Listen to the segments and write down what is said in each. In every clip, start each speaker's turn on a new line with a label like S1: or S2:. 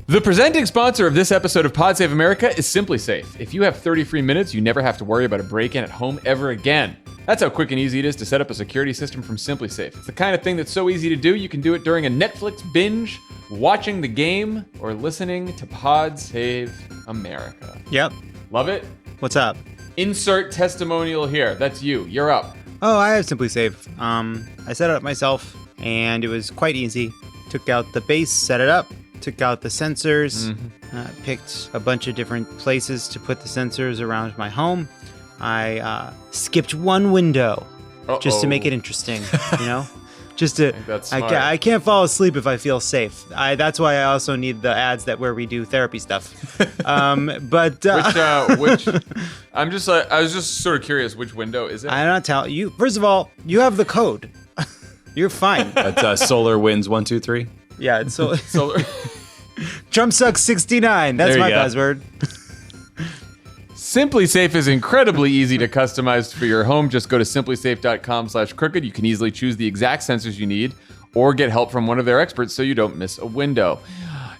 S1: The presenting sponsor of this episode of Pod Save America is Simply Safe. If you have 30 free minutes, you never have to worry about a break-in at home ever again. That's how quick and easy it is to set up a security system from Simply Safe. It's the kind of thing that's so easy to do, you can do it during a Netflix binge, watching the game, or listening to Pod Save America.
S2: Yep.
S1: Love it?
S2: What's up?
S1: Insert testimonial here. That's you. You're up.
S2: Oh, I have Simply Safe. I set it up myself, and it was quite easy. Took out the base, set it up. Took out the sensors, picked a bunch of different places to put the sensors around my home. I skipped one window just to make it interesting, you know? Just to, I can't fall asleep if I feel safe. That's why I also need the ads where we do therapy stuff.
S1: Which I was just sort of curious, which window is it?
S2: I'm not telling you. First of all, you have the code. You're fine.
S3: That's Solar Winds 1, 2, 3.
S2: Yeah, it's solar. Trump sucks 69. That's my buzzword.
S1: Simply Safe is incredibly easy to customize for your home. Just go to simplysafe.com/crooked. You can easily choose the exact sensors you need or get help from one of their experts so you don't miss a window.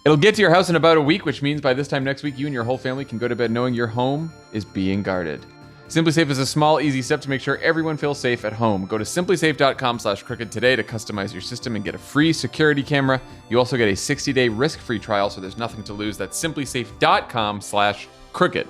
S1: It'll get to your house in about a week, which means by this time next week, you and your whole family can go to bed knowing your home is being guarded. Simply Safe is a small, easy step to make sure everyone feels safe at home. Go to simplysafe.com/crooked today to customize your system and get a free security camera. You also get a 60-day risk-free trial, so there's nothing to lose. That's simplysafe.com/crooked.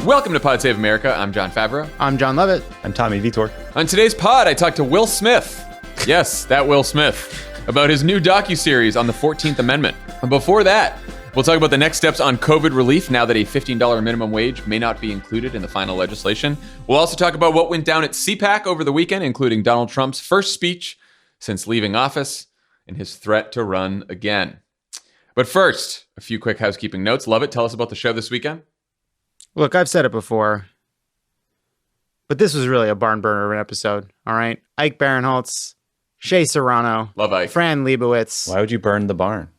S1: Welcome to Pod Save America. I'm Jon Favreau.
S2: I'm Jon Lovett.
S3: I'm Tommy Vietor.
S1: On today's pod, I talked to Will Smith. Yes, that Will Smith. About his new docuseries on the 14th Amendment. And before that, we'll talk about the next steps on COVID relief now that a $15 minimum wage may not be included in the final legislation. We'll also talk about what went down at CPAC over the weekend, including Donald Trump's first speech since leaving office and his threat to run again. But first, a few quick housekeeping notes. Lovett, tell us about the show this weekend.
S2: Look, I've said it before, but this was really a barn burner of an episode, all right? Ike Barinholtz, Shea Serrano,
S1: Love Ike.
S2: Fran Lebowitz.
S3: Why would you burn the barn?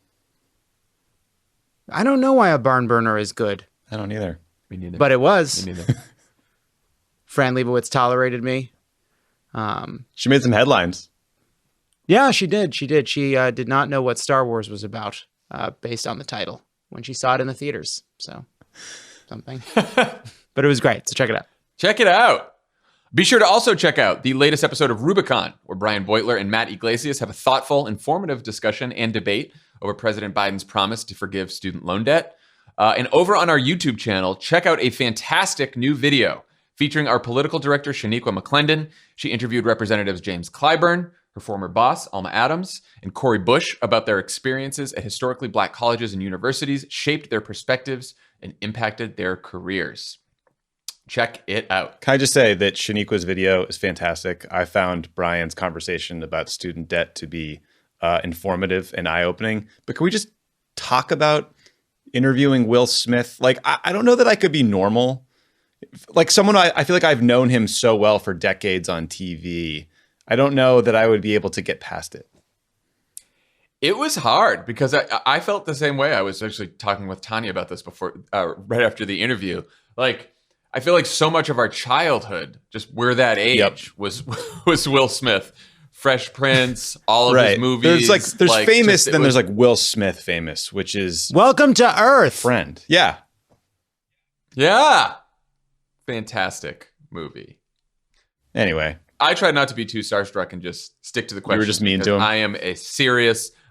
S2: I don't know why a barn burner is good.
S3: I don't either.
S1: Me neither.
S2: But it was.
S1: Me neither.
S2: Fran Lebowitz tolerated me.
S3: She made some headlines.
S2: Yeah, she did. She did not know what Star Wars was about based on the title when she saw it in the theaters. So... something. But it was great, so check it out.
S1: Check it out. Be sure to also check out the latest episode of Rubicon, where Brian Beutler and Matt Iglesias have a thoughtful, informative discussion and debate over President Biden's promise to forgive student loan debt. And over on our YouTube channel, check out a fantastic new video featuring our political director, Shaniqua McClendon. She interviewed Representatives James Clyburn, her former boss, Alma Adams, and Cori Bush about their experiences at historically black colleges and universities, shaped their perspectives, and impacted their careers. Check it out.
S3: Can I just say that Shaniqua's video is fantastic? I found Brian's conversation about student debt to be informative and eye-opening. But can we just talk about interviewing Will Smith? Like, I don't know that I could be normal. Like someone, I feel like I've known him so well for decades on TV. I don't know that I would be able to get past it.
S1: It was hard because I felt the same way. I was actually talking with Tanya about this before, right after the interview. Like, I feel like so much of our childhood, just we're that age, was Will Smith, Fresh Prince, all of his movies.
S3: There's famous, then there's like Will Smith famous, which is
S2: Welcome to Earth.
S3: Friend. Yeah.
S1: Yeah. Fantastic movie.
S3: Anyway.
S1: I tried not to be too starstruck and just stick to the question.
S3: You were just mean to him.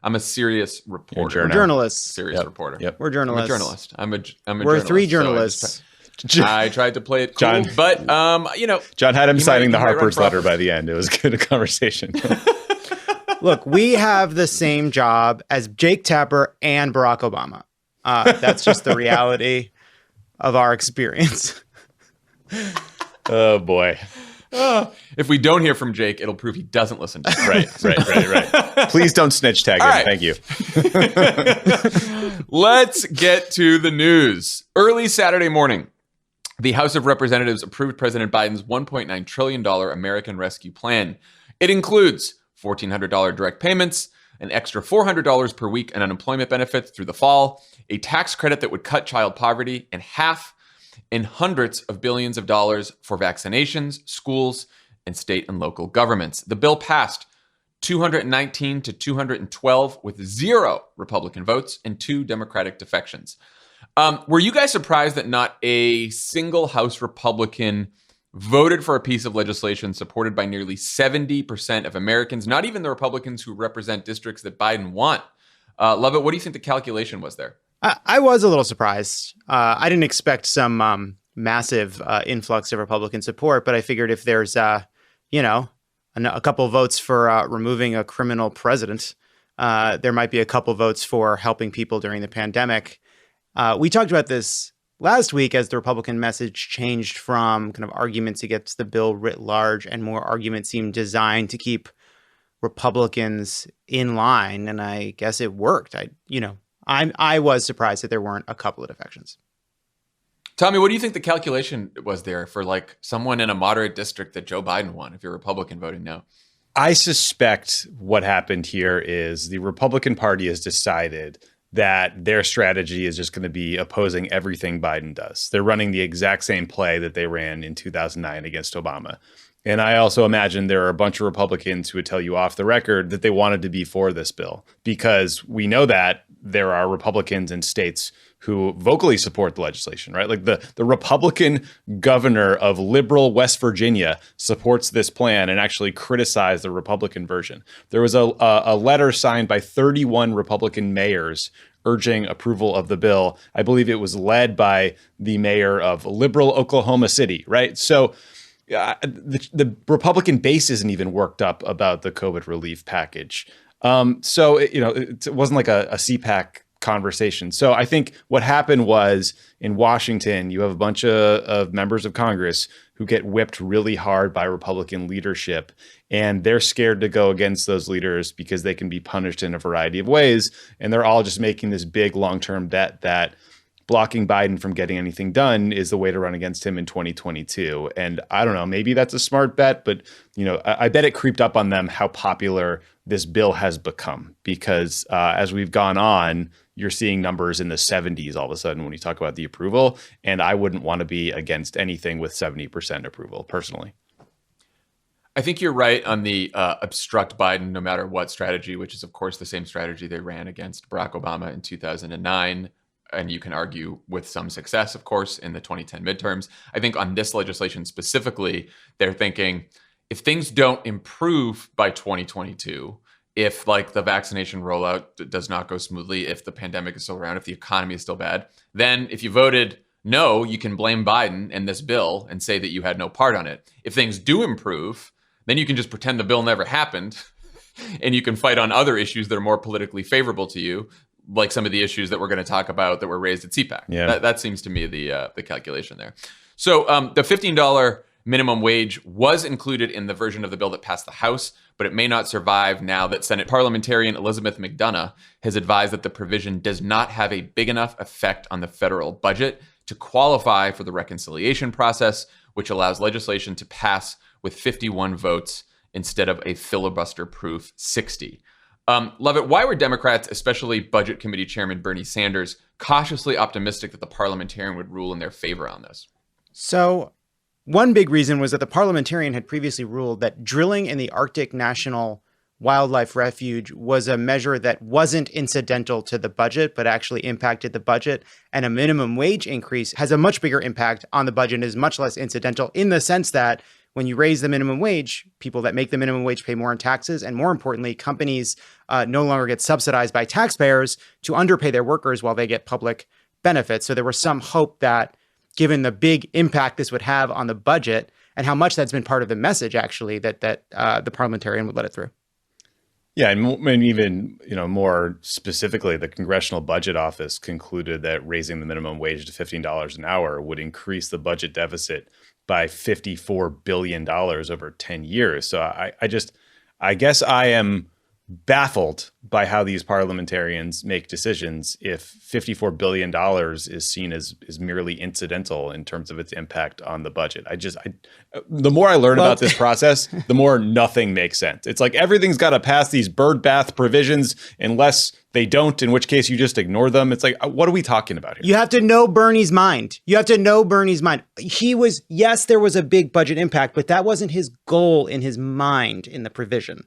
S1: I'm a serious reporter.
S2: We're journalists.
S1: Serious reporter.
S3: Yep.
S2: We're journalists.
S1: I'm a journalist. I'm a
S2: We're
S1: journalist.
S2: three journalists.
S1: So I tried to play it cool, but
S3: John had him signing the Harper's letter by the end. It was a good conversation.
S2: Look, we have the same job as Jake Tapper and Barack Obama. That's just the reality of our experience.
S3: Oh boy.
S1: If we don't hear from Jake, it'll prove he doesn't listen to us.
S3: Right. Please don't snitch tag him.
S1: Right.
S3: Thank you.
S1: Let's get to the news. Early Saturday morning, the House of Representatives approved President Biden's $1.9 trillion American Rescue Plan. It includes $1,400 direct payments, an extra $400 per week in unemployment benefits through the fall, a tax credit that would cut child poverty in half, and hundreds of billions of dollars for vaccinations, schools, and state and local governments. The bill passed 219 to 212 with 0 Republican votes and 2 Democratic defections. Were you guys surprised that not a single House Republican voted for a piece of legislation supported by nearly 70% of Americans, not even the Republicans who represent districts that Biden won? Lovett, what do you think the calculation was there?
S2: I was a little surprised. I didn't expect some massive influx of Republican support, but I figured if there's, a couple votes for removing a criminal president, there might be a couple votes for helping people during the pandemic. We talked about this last week as the Republican message changed from kind of arguments against the bill writ large and more arguments seemed designed to keep Republicans in line. And I guess it worked. I was surprised that there weren't a couple of defections.
S1: Tommy, what do you think the calculation was there for like someone in a moderate district that Joe Biden won if you're Republican voting no?
S3: I suspect what happened here is the Republican Party has decided that their strategy is just going to be opposing everything Biden does. They're running the exact same play that they ran in 2009 against Obama. And I also imagine there are a bunch of Republicans who would tell you off the record that they wanted to be for this bill, because we know that there are Republicans in states who vocally support the legislation, right? Like the Republican governor of liberal West Virginia supports this plan and actually criticized the Republican version. There was a letter signed by 31 Republican mayors urging approval of the bill. I believe it was led by the mayor of liberal Oklahoma City, right? So the Republican base isn't even worked up about the COVID relief package. So it wasn't like a CPAC conversation. So I think what happened was in Washington, you have a bunch of members of Congress who get whipped really hard by Republican leadership, and they're scared to go against those leaders because they can be punished in a variety of ways. And they're all just making this big long-term bet that blocking Biden from getting anything done is the way to run against him in 2022. And I don't know, maybe that's a smart bet, but I bet it creeped up on them how popular this bill has become, because as we've gone on, you're seeing numbers in the 70s all of a sudden when you talk about the approval. And I wouldn't want to be against anything with 70% approval personally.
S1: I think you're right on the obstruct Biden no matter what strategy, which is, of course, the same strategy they ran against Barack Obama in 2009. And you can argue with some success, of course, in the 2010 midterms. I think on this legislation specifically, they're thinking if things don't improve by 2022, if like the vaccination rollout does not go smoothly, if the pandemic is still around, if the economy is still bad, then if you voted no, you can blame Biden and this bill and say that you had no part on it. If things do improve, then you can just pretend the bill never happened and you can fight on other issues that are more politically favorable to you, like some of the issues that we're going to talk about that were raised at CPAC.
S3: Yeah.
S1: That seems to me the calculation there. So the $15 minimum wage was included in the version of the bill that passed the House, but it may not survive now that Senate parliamentarian Elizabeth McDonough has advised that the provision does not have a big enough effect on the federal budget to qualify for the reconciliation process, which allows legislation to pass with 51 votes instead of a filibuster-proof 60. Lovett, why were Democrats, especially Budget Committee Chairman Bernie Sanders, cautiously optimistic that the parliamentarian would rule in their favor on this?
S2: So one big reason was that the parliamentarian had previously ruled that drilling in the Arctic National Wildlife Refuge was a measure that wasn't incidental to the budget, but actually impacted the budget. And a minimum wage increase has a much bigger impact on the budget and is much less incidental in the sense that when you raise the minimum wage, people that make the minimum wage pay more in taxes. And more importantly, companies no longer get subsidized by taxpayers to underpay their workers while they get public benefits. So there was some hope that given the big impact this would have on the budget and how much that's been part of the message, actually, that the parliamentarian would let it through.
S3: Yeah, and even more specifically, the Congressional Budget Office concluded that raising the minimum wage to $15 an hour would increase the budget deficit by $54 billion over 10 years. So I guess I am baffled by how these parliamentarians make decisions if $54 billion is seen as merely incidental in terms of its impact on the budget. The more I learn about this process, the more nothing makes sense. It's like everything's got to pass these birdbath provisions unless they don't, in which case you just ignore them. It's like, what are we talking about here?
S2: You have to know Bernie's mind. Yes, there was a big budget impact, but that wasn't his goal in his mind in the provision.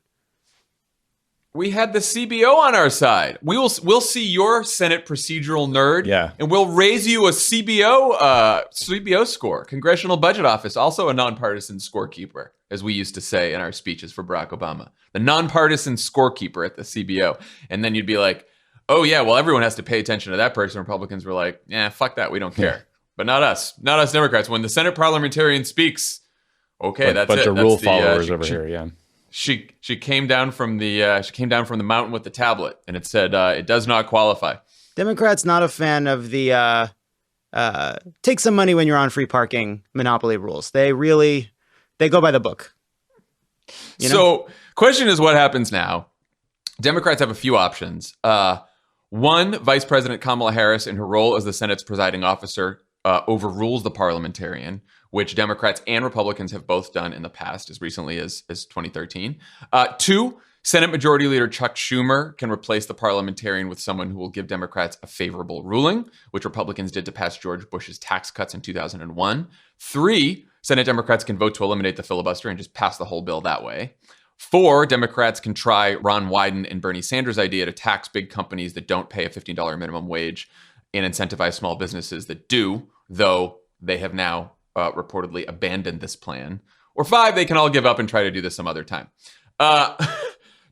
S1: We had the CBO on our side. We'll see your Senate procedural nerd, and we'll raise you a CBO score. Congressional Budget Office, also a nonpartisan scorekeeper, as we used to say in our speeches for Barack Obama. The nonpartisan scorekeeper at the CBO. And then you'd be like, oh yeah, well everyone has to pay attention to that person. Republicans were like, yeah, fuck that, we don't care. But not us Democrats. When the Senate parliamentarian speaks, okay, that's it.
S3: Bunch of rule followers over here, yeah.
S1: She came down from the mountain with the tablet, and it said it does not qualify.
S2: Democrats not a fan of the take some money when you're on free parking monopoly rules. They go by the book.
S1: So, question is, what happens now? Democrats have a few options. One, Vice President Kamala Harris, in her role as the Senate's presiding officer, overrules the parliamentarian, which Democrats and Republicans have both done in the past, as recently as 2013. Two, Senate Majority Leader Chuck Schumer can replace the parliamentarian with someone who will give Democrats a favorable ruling, which Republicans did to pass George Bush's tax cuts in 2001. Three, Senate Democrats can vote to eliminate the filibuster and just pass the whole bill that way. Four, Democrats can try Ron Wyden and Bernie Sanders' idea to tax big companies that don't pay a $15 minimum wage and incentivize small businesses that do, though they have now reportedly abandoned this plan. Or five, they can all give up and try to do this some other time.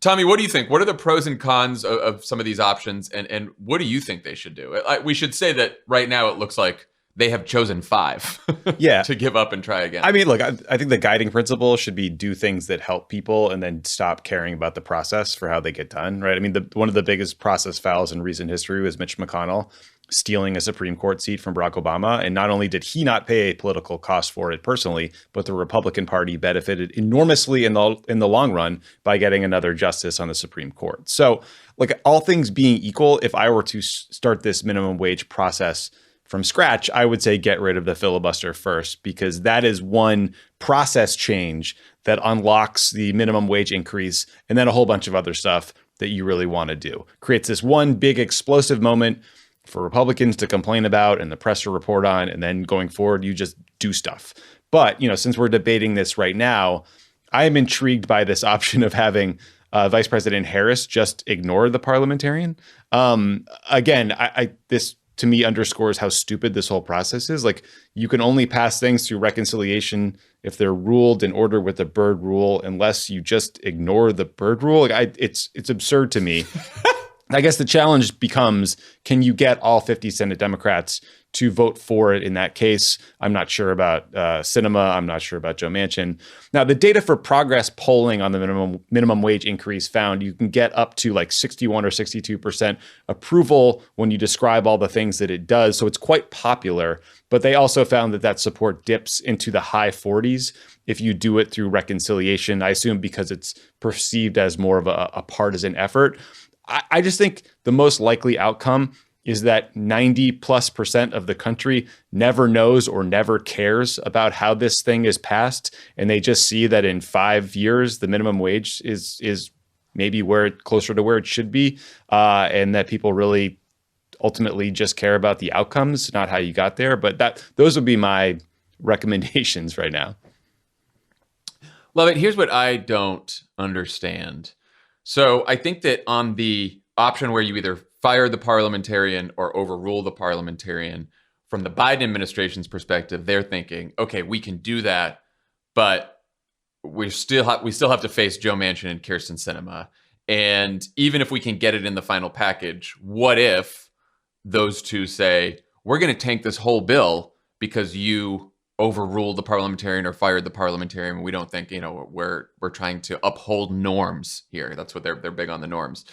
S1: Tommy, what do you think? What are the pros and cons of some of these options, and what do you think they should do? We should say that right now it looks like they have chosen five to give up and try again.
S3: I mean, look, I think the guiding principle should be do things that help people and then stop caring about the process for how they get done, right? I mean, one of the biggest process fouls in recent history was Mitch McConnell stealing a Supreme Court seat from Barack Obama. And not only did he not pay a political cost for it personally, but the Republican Party benefited enormously in the long run by getting another justice on the Supreme Court. So, like, all things being equal, if I were to start this minimum wage process from scratch, I would say get rid of the filibuster first, because that is one process change that unlocks the minimum wage increase and then a whole bunch of other stuff that you really want to do. Creates this one big explosive moment for Republicans to complain about and the press to report on, and then going forward, you just do stuff. But, since we're debating this right now, I am intrigued by this option of having Vice President Harris just ignore the parliamentarian. Again, this to me underscores how stupid this whole process is. Like, you can only pass things through reconciliation if they're ruled in order with the Byrd rule, unless you just ignore the Byrd rule. It's absurd to me. I guess the challenge becomes, can you get all 50 Senate Democrats to vote for it in that case? I'm not sure about Sinema. I'm not sure about Joe Manchin. Now, the data for progress polling on the minimum wage increase found you can get up to like 61 or 62% approval when you describe all the things that it does. So it's quite popular. But they also found that support dips into the high 40s if you do it through reconciliation, I assume because it's perceived as more of a partisan effort. I just think the most likely outcome is that 90+% of the country never knows or never cares about how this thing is passed. And they just see that in 5 years, the minimum wage is maybe closer to where it should be. And that people really ultimately just care about the outcomes, not how you got there. But those would be my recommendations right now.
S1: Lovett, here's what I don't understand. So I think that on the option where you either fire the parliamentarian or overrule the parliamentarian, from the Biden administration's perspective, they're thinking, okay, we can do that, but we still have to face Joe Manchin and Kyrsten Sinema. And even if we can get it in the final package, what if those two say, we're going to tank this whole bill because you overruled the parliamentarian or fired the parliamentarian? We don't think, we're trying to uphold norms here. That's what they're big on, the norms.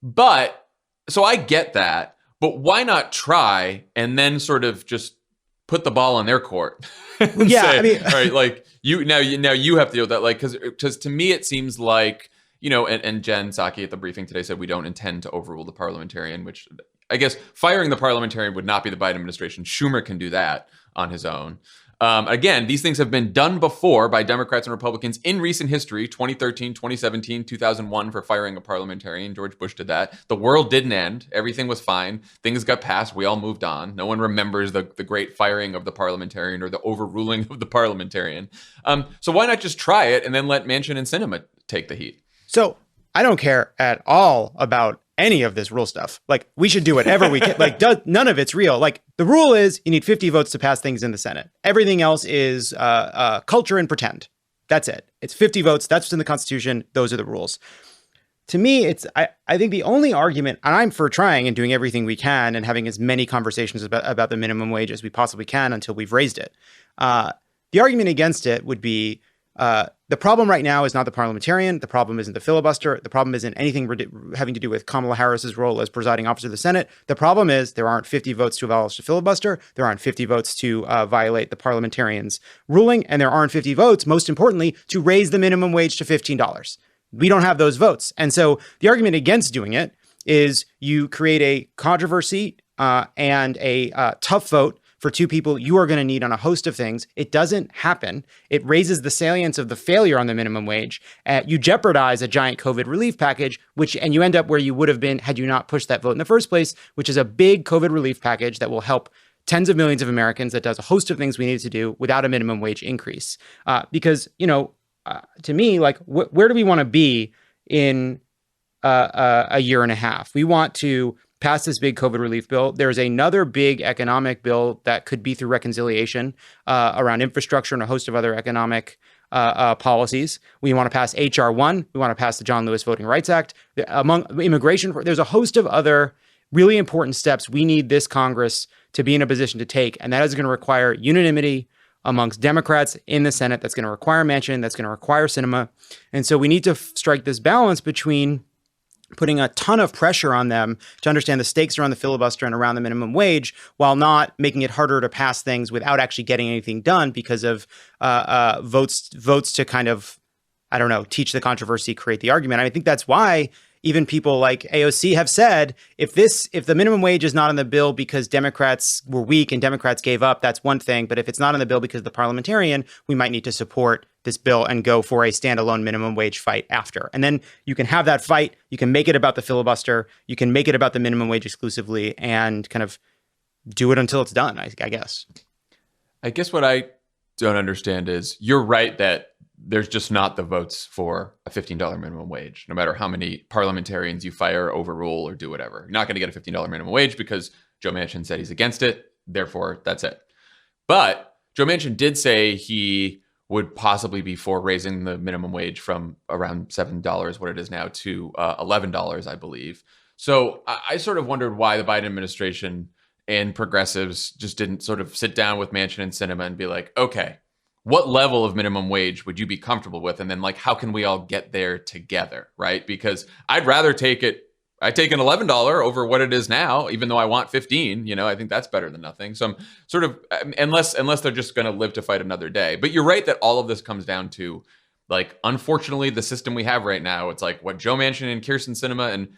S1: But so I get that, but why not try and then sort of just put the ball on their court?
S2: Yeah,
S1: say, all right, like you have to deal with that. Like, because to me it seems like, and Jen Psaki at the briefing today said we don't intend to overrule the parliamentarian, which I guess firing the parliamentarian would not be the Biden administration. Schumer can do that on his own. Again, these things have been done before by Democrats and Republicans in recent history, 2013, 2017, 2001 for firing a parliamentarian. George Bush did that. The world didn't end. Everything was fine. Things got passed. We all moved on. No one remembers the great firing of the parliamentarian or the overruling of the parliamentarian. So why not just try it and then let Manchin and Sinema take the heat?
S2: So I don't care at all about any of this rule stuff. Like, we should do whatever we can. Like, none of it's real. Like, the rule is you need 50 votes to pass things in the Senate. Everything else is culture and pretend. That's it. It's 50 votes. That's what's in the Constitution. Those are the rules. To me, I think the only argument, and I'm for trying and doing everything we can and having as many conversations about the minimum wage as we possibly can until we've raised it. The argument against it would be the problem right now is not the parliamentarian. The problem isn't the filibuster. The problem isn't anything having to do with Kamala Harris's role as presiding officer of the Senate. The problem is there aren't 50 votes to abolish the filibuster. There aren't 50 votes to violate the parliamentarian's ruling. And there aren't 50 votes, most importantly, to raise the minimum wage to $15. We don't have those votes. And so the argument against doing it is you create a controversy and a tough vote for two people you are going to need on a host of things. It doesn't happen. It raises the salience of the failure on the minimum wage. You jeopardize a giant COVID relief package, and you end up where you would have been had you not pushed that vote in the first place, which is a big COVID relief package that will help tens of millions of Americans, that does a host of things we need to do without a minimum wage increase. Because, to me, like, where do we want to be in a year and a half? We want to pass this big COVID relief bill. There's another big economic bill that could be through reconciliation around infrastructure and a host of other economic policies. We want to pass H.R. 1. We want to pass the John Lewis Voting Rights Act. Among immigration, there's a host of other really important steps we need this Congress to be in a position to take. And that is going to require unanimity amongst Democrats in the Senate. That's going to require Manchin. That's going to require Sinema. And so we need to strike this balance between putting a ton of pressure on them to understand the stakes around the filibuster and around the minimum wage, while not making it harder to pass things without actually getting anything done because of votes to kind of, I don't know, teach the controversy, create the argument. I think that's why even people like AOC have said, if the minimum wage is not in the bill because Democrats were weak and Democrats gave up, that's one thing. But if it's not in the bill because of the parliamentarian, we might need to support this bill and go for a standalone minimum wage fight after. And then you can have that fight. You can make it about the filibuster. You can make it about the minimum wage exclusively and kind of do it until it's done, I guess.
S1: I guess what I don't understand is you're right that there's just not the votes for a $15 minimum wage, no matter how many parliamentarians you fire, overrule, or do whatever. You're not going to get a $15 minimum wage because Joe Manchin said he's against it. Therefore, that's it. But Joe Manchin did say he would possibly be for raising the minimum wage from around $7, what it is now, to $11, I believe. So I sort of wondered why the Biden administration and progressives just didn't sort of sit down with Manchin and Sinema and be like, okay, what level of minimum wage would you be comfortable with? And then, like, how can we all get there together, right? Because I'd rather take an $11 over what it is now, even though I want 15. I think that's better than nothing. So I'm sort of, unless they're just going to live to fight another day. But you're right that all of this comes down to, like, unfortunately, the system we have right now. It's like what Joe Manchin and Kyrsten Sinema and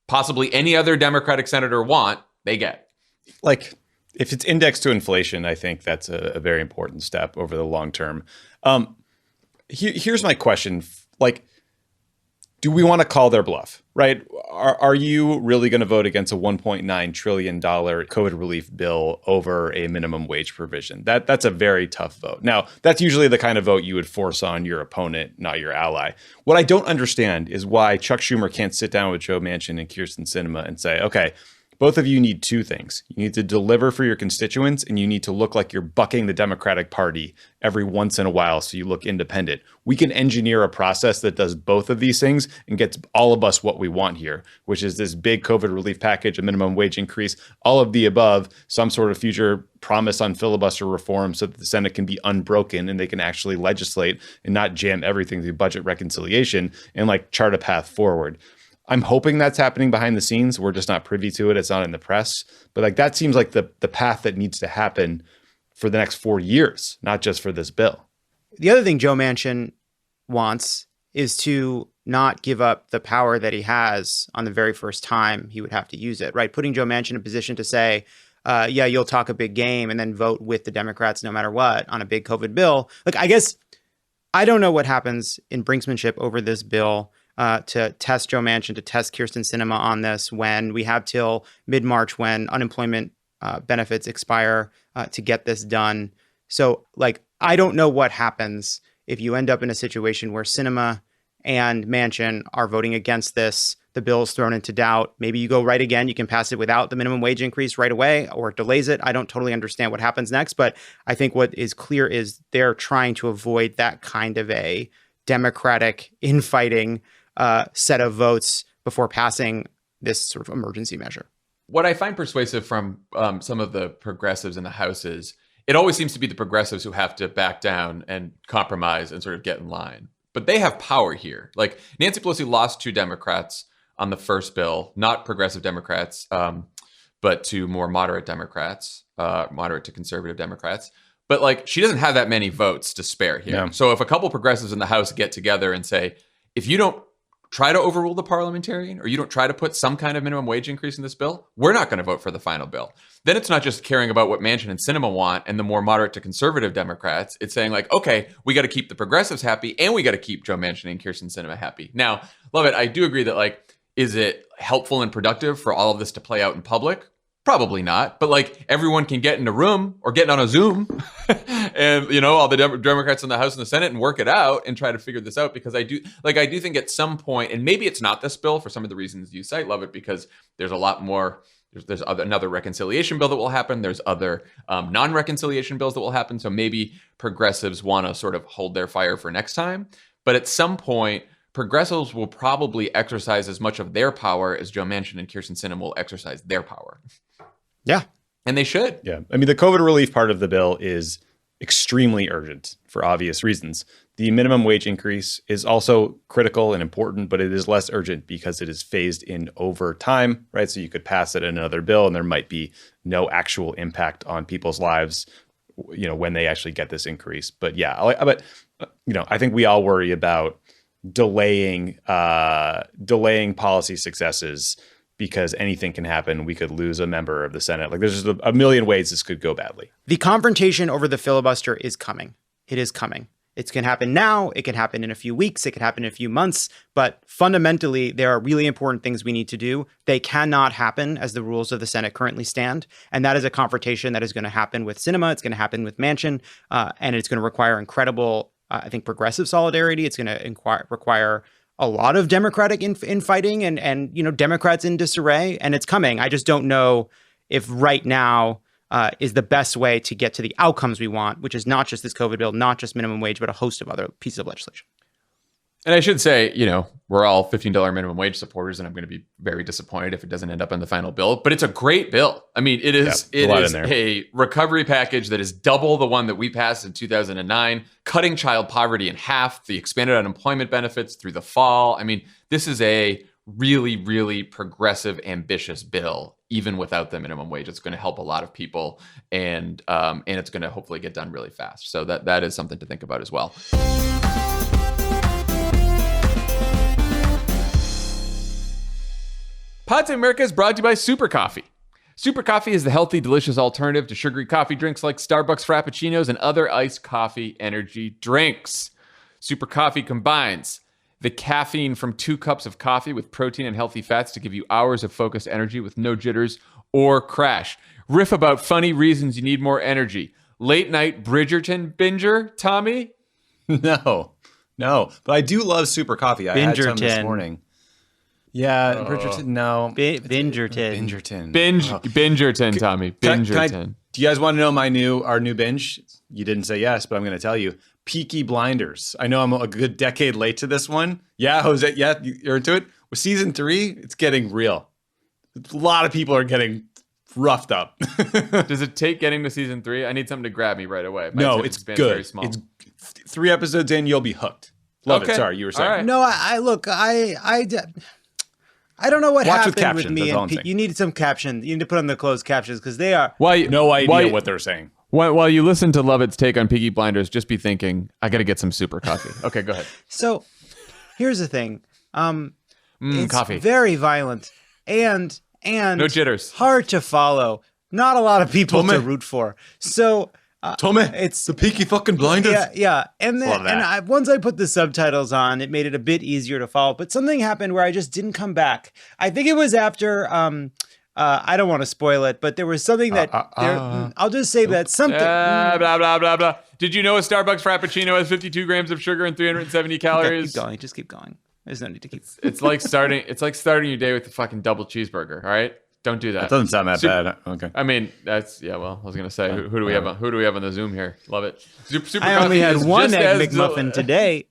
S1: possibly any other Democratic senator want, they get.
S3: Like, if it's indexed to inflation, I think that's a very important step over the long term. Here's my question. Like, do we want to call their bluff, right? Are you really going to vote against a $1.9 trillion COVID relief bill over a minimum wage provision? That's a very tough vote. Now, that's usually the kind of vote you would force on your opponent, not your ally. What I don't understand is why Chuck Schumer can't sit down with Joe Manchin and Kyrsten Sinema and say, okay, both of you need two things. You need to deliver for your constituents, and you need to look like you're bucking the Democratic Party every once in a while so you look independent. We can engineer a process that does both of these things and gets all of us what we want here, which is this big COVID relief package, a minimum wage increase, all of the above, some sort of future promise on filibuster reform so that the Senate can be unbroken and they can actually legislate and not jam everything through budget reconciliation and, like, chart a path forward. I'm hoping that's happening behind the scenes. We're just not privy to it. It's not in the press. But, like, that seems like the path that needs to happen for the next 4 years, not just for this bill.
S2: The other thing Joe Manchin wants is to not give up the power that he has on the very first time he would have to use it, right? Putting Joe Manchin in a position to say, yeah, you'll talk a big game and then vote with the Democrats no matter what on a big COVID bill. Like, I guess I don't know what happens in brinksmanship over this bill to test Joe Manchin, to test Kyrsten Sinema on this when we have till mid-March when unemployment benefits expire to get this done. So, like, I don't know what happens if you end up in a situation where Sinema and Manchin are voting against this. The bill is thrown into doubt. Maybe you go right again. You can pass it without the minimum wage increase right away, or it delays it. I don't totally understand what happens next, but I think what is clear is they're trying to avoid that kind of a Democratic infighting set of votes before passing this sort of emergency measure.
S1: What I find persuasive from some of the progressives in the House is it always seems to be the progressives who have to back down and compromise and sort of get in line. But they have power here. Like, Nancy Pelosi lost 2 Democrats on the first bill, not progressive Democrats, but to more moderate Democrats, moderate to conservative Democrats. But, like, she doesn't have that many votes to spare here. Yeah. So if a couple progressives in the House get together and say, if you don't try to overrule the parliamentarian, or you don't try to put some kind of minimum wage increase in this bill, we're not going to vote for the final bill. Then it's not just caring about what Manchin and Sinema want and the more moderate to conservative Democrats. It's saying, like, okay, we got to keep the progressives happy and we got to keep Joe Manchin and Kyrsten Sinema happy. Now, Lovett, I do agree that, like, is it helpful and productive for all of this to play out in public? Probably not. But, like, everyone can get in a room or get on a Zoom and, you know, all the Democrats in the House and the Senate and work it out and try to figure this out. Because I do think at some point, and maybe it's not this bill for some of the reasons you cite, Lovett, because there's a lot more. There's another reconciliation bill that will happen. There's other non-reconciliation bills that will happen. So maybe progressives want to sort of hold their fire for next time. But at some point, progressives will probably exercise as much of their power as Joe Manchin and Kyrsten Sinema will exercise their power.
S2: Yeah.
S1: And they should.
S3: Yeah. I mean, the COVID relief part of the bill is extremely urgent for obvious reasons. The minimum wage increase is also critical and important, but it is less urgent because it is phased in over time, right? So you could pass it in another bill and there might be no actual impact on people's lives, you know, when they actually get this increase. But yeah, but you know, I think we all worry about delaying policy successes because anything can happen. We could lose a member of the Senate. Like, there's just a million ways this could go badly.
S2: The confrontation over the filibuster is coming. It is coming. It can happen now. It can happen in a few weeks. It can happen in a few months. But fundamentally, there are really important things we need to do. They cannot happen as the rules of the Senate currently stand. And that is a confrontation that is going to happen with Sinema. It's going to happen with Manchin. And it's going to require incredible, I think, progressive solidarity. It's going to require a lot of Democratic infighting and you know, Democrats in disarray. And it's coming. I just don't know if right now is the best way to get to the outcomes we want, which is not just this COVID bill, not just minimum wage, but a host of other pieces of legislation.
S1: And I should say, you know, we're all $15 minimum wage supporters, and I'm going to be very disappointed if it doesn't end up in the final bill. But it's a great bill. I mean, it is a recovery package that is double the one that we passed in 2009, cutting child poverty in half, the expanded unemployment benefits through the fall. I mean, this is a really, really progressive, ambitious bill. Even without the minimum wage, it's going to help a lot of people, and it's going to hopefully get done really fast. So that is something to think about as well. Pod Save America is brought to you by Super Coffee. Super Coffee is the healthy, delicious alternative to sugary coffee drinks like Starbucks Frappuccinos and other iced coffee energy drinks. Super Coffee combines the caffeine from 2 cups of coffee with protein and healthy fats to give you hours of focused energy with no jitters or crash. Riff about funny reasons you need more energy. Late night Bridgerton binger, Tommy?
S3: No. But I do love Super Coffee. I had some this morning. Yeah, Bridgerton, no.
S2: Bingerton.
S1: Bingerton, Tommy. Bingerton.
S3: Do you guys want to know our new binge? You didn't say yes, but I'm going to tell you. Peaky Blinders. I know I'm a good decade late to this one. Yeah, Jose, yeah, you're into it? With season 3, it's getting real. A lot of people are getting roughed up.
S1: Does it take getting to season 3? I need something to grab me right away.
S3: No, it's good. Very small. It's 3 episodes in, you'll be hooked. Love it. Sorry, you were saying.
S2: Right. No, I don't know what happened with me. You need some captions. You need to put on the closed captions because they are
S3: no idea what they're saying.
S1: While you listen to Lovett's take on Peaky Blinders, just be thinking, I got to get some Super Coffee. Okay, go ahead.
S2: So here's the thing. It's
S1: Coffee.
S2: very violent and
S1: No jitters.
S2: hard to follow. Not a lot of people to root for. So
S3: Tommy,
S2: it's
S3: the Peaky fucking Blinders.
S2: Yeah. And
S3: Love
S2: then
S3: that.
S2: once I put the subtitles on, it made it a bit easier to follow. But something happened where I just didn't come back. I think it was after. I don't want to spoil it, but there was something that I'll just say that something.
S1: Blah, blah, blah, blah. Did you know a Starbucks Frappuccino has 52 grams of sugar and 370 calories?
S2: Keep going. Just keep going. There's no need to keep.
S1: It's like starting your day with a fucking double cheeseburger. All right, don't do that.
S3: That doesn't sound that bad. Okay.
S1: I mean, that's well. I was gonna say, who do we have? Who do we have on the Zoom here? Love it. Super
S2: I
S1: Coffee
S2: only had
S1: is
S2: one
S1: just
S2: egg
S1: as
S2: McMuffin today.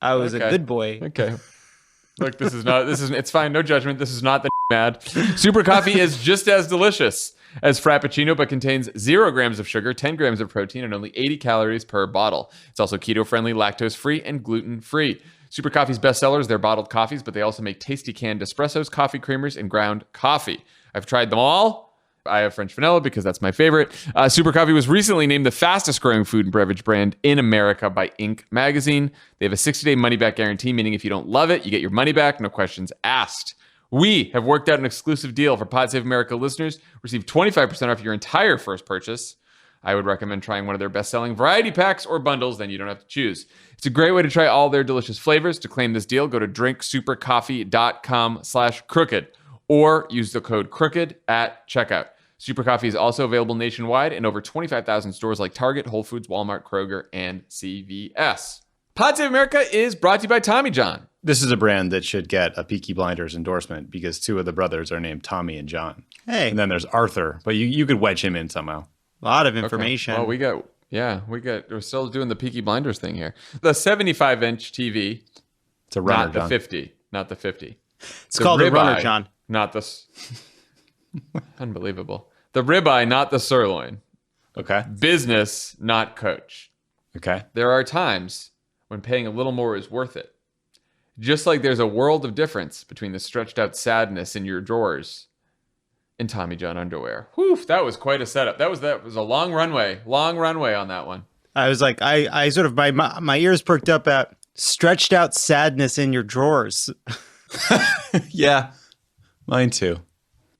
S2: I was
S1: Okay.
S2: a good boy.
S1: Okay. Look, it's fine. No judgment. This is not the mad. Super Coffee is just as delicious as Frappuccino, but contains 0 grams of sugar, 10 grams of protein, and only 80 calories per bottle. It's also keto-friendly, lactose-free, and gluten-free. Super Coffee's best sellers, they're bottled coffees, but they also make tasty canned espressos, coffee creamers, and ground coffee. I've tried them all. I have French vanilla because that's my favorite. Super Coffee was recently named the fastest growing food and beverage brand in America by Inc. magazine. They have a 60-day money-back guarantee, meaning if you don't love it, you get your money back, no questions asked. We have worked out an exclusive deal for Pod Save America listeners. Receive 25% off your entire first purchase. I would recommend trying one of their best-selling variety packs or bundles, then you don't have to choose. It's a great way to try all their delicious flavors. To claim this deal, go to drinksupercoffee.com/crooked or use the code crooked at checkout. Super Coffee is also available nationwide in over 25,000 stores like Target, Whole Foods, Walmart, Kroger, and CVS. Pod Save America is brought to you by Tommy John.
S3: This is a brand that should get a Peaky Blinders endorsement because 2 of the brothers are named Tommy and John.
S2: Hey,
S3: And then there's Arthur, but you could wedge him in somehow.
S2: a lot of information.
S1: Well, we're still doing the Peaky Blinders thing here. The 75-inch TV,
S3: It's a runner,
S1: not the
S3: John.
S1: 50, not the 50.
S2: It's called a runner,
S1: ribeye,
S2: John.
S1: Not the... Unbelievable. The ribeye, not the sirloin.
S3: Okay.
S1: Business, not coach.
S3: Okay.
S1: There are times when paying a little more is worth it. Just like there's a world of difference between the stretched out sadness in your drawers and Tommy John underwear. Whew, that was quite a setup. That was a long runway on that one.
S2: I was like, I sort of my ears perked up at stretched out sadness in your drawers.
S3: Yeah. Mine too.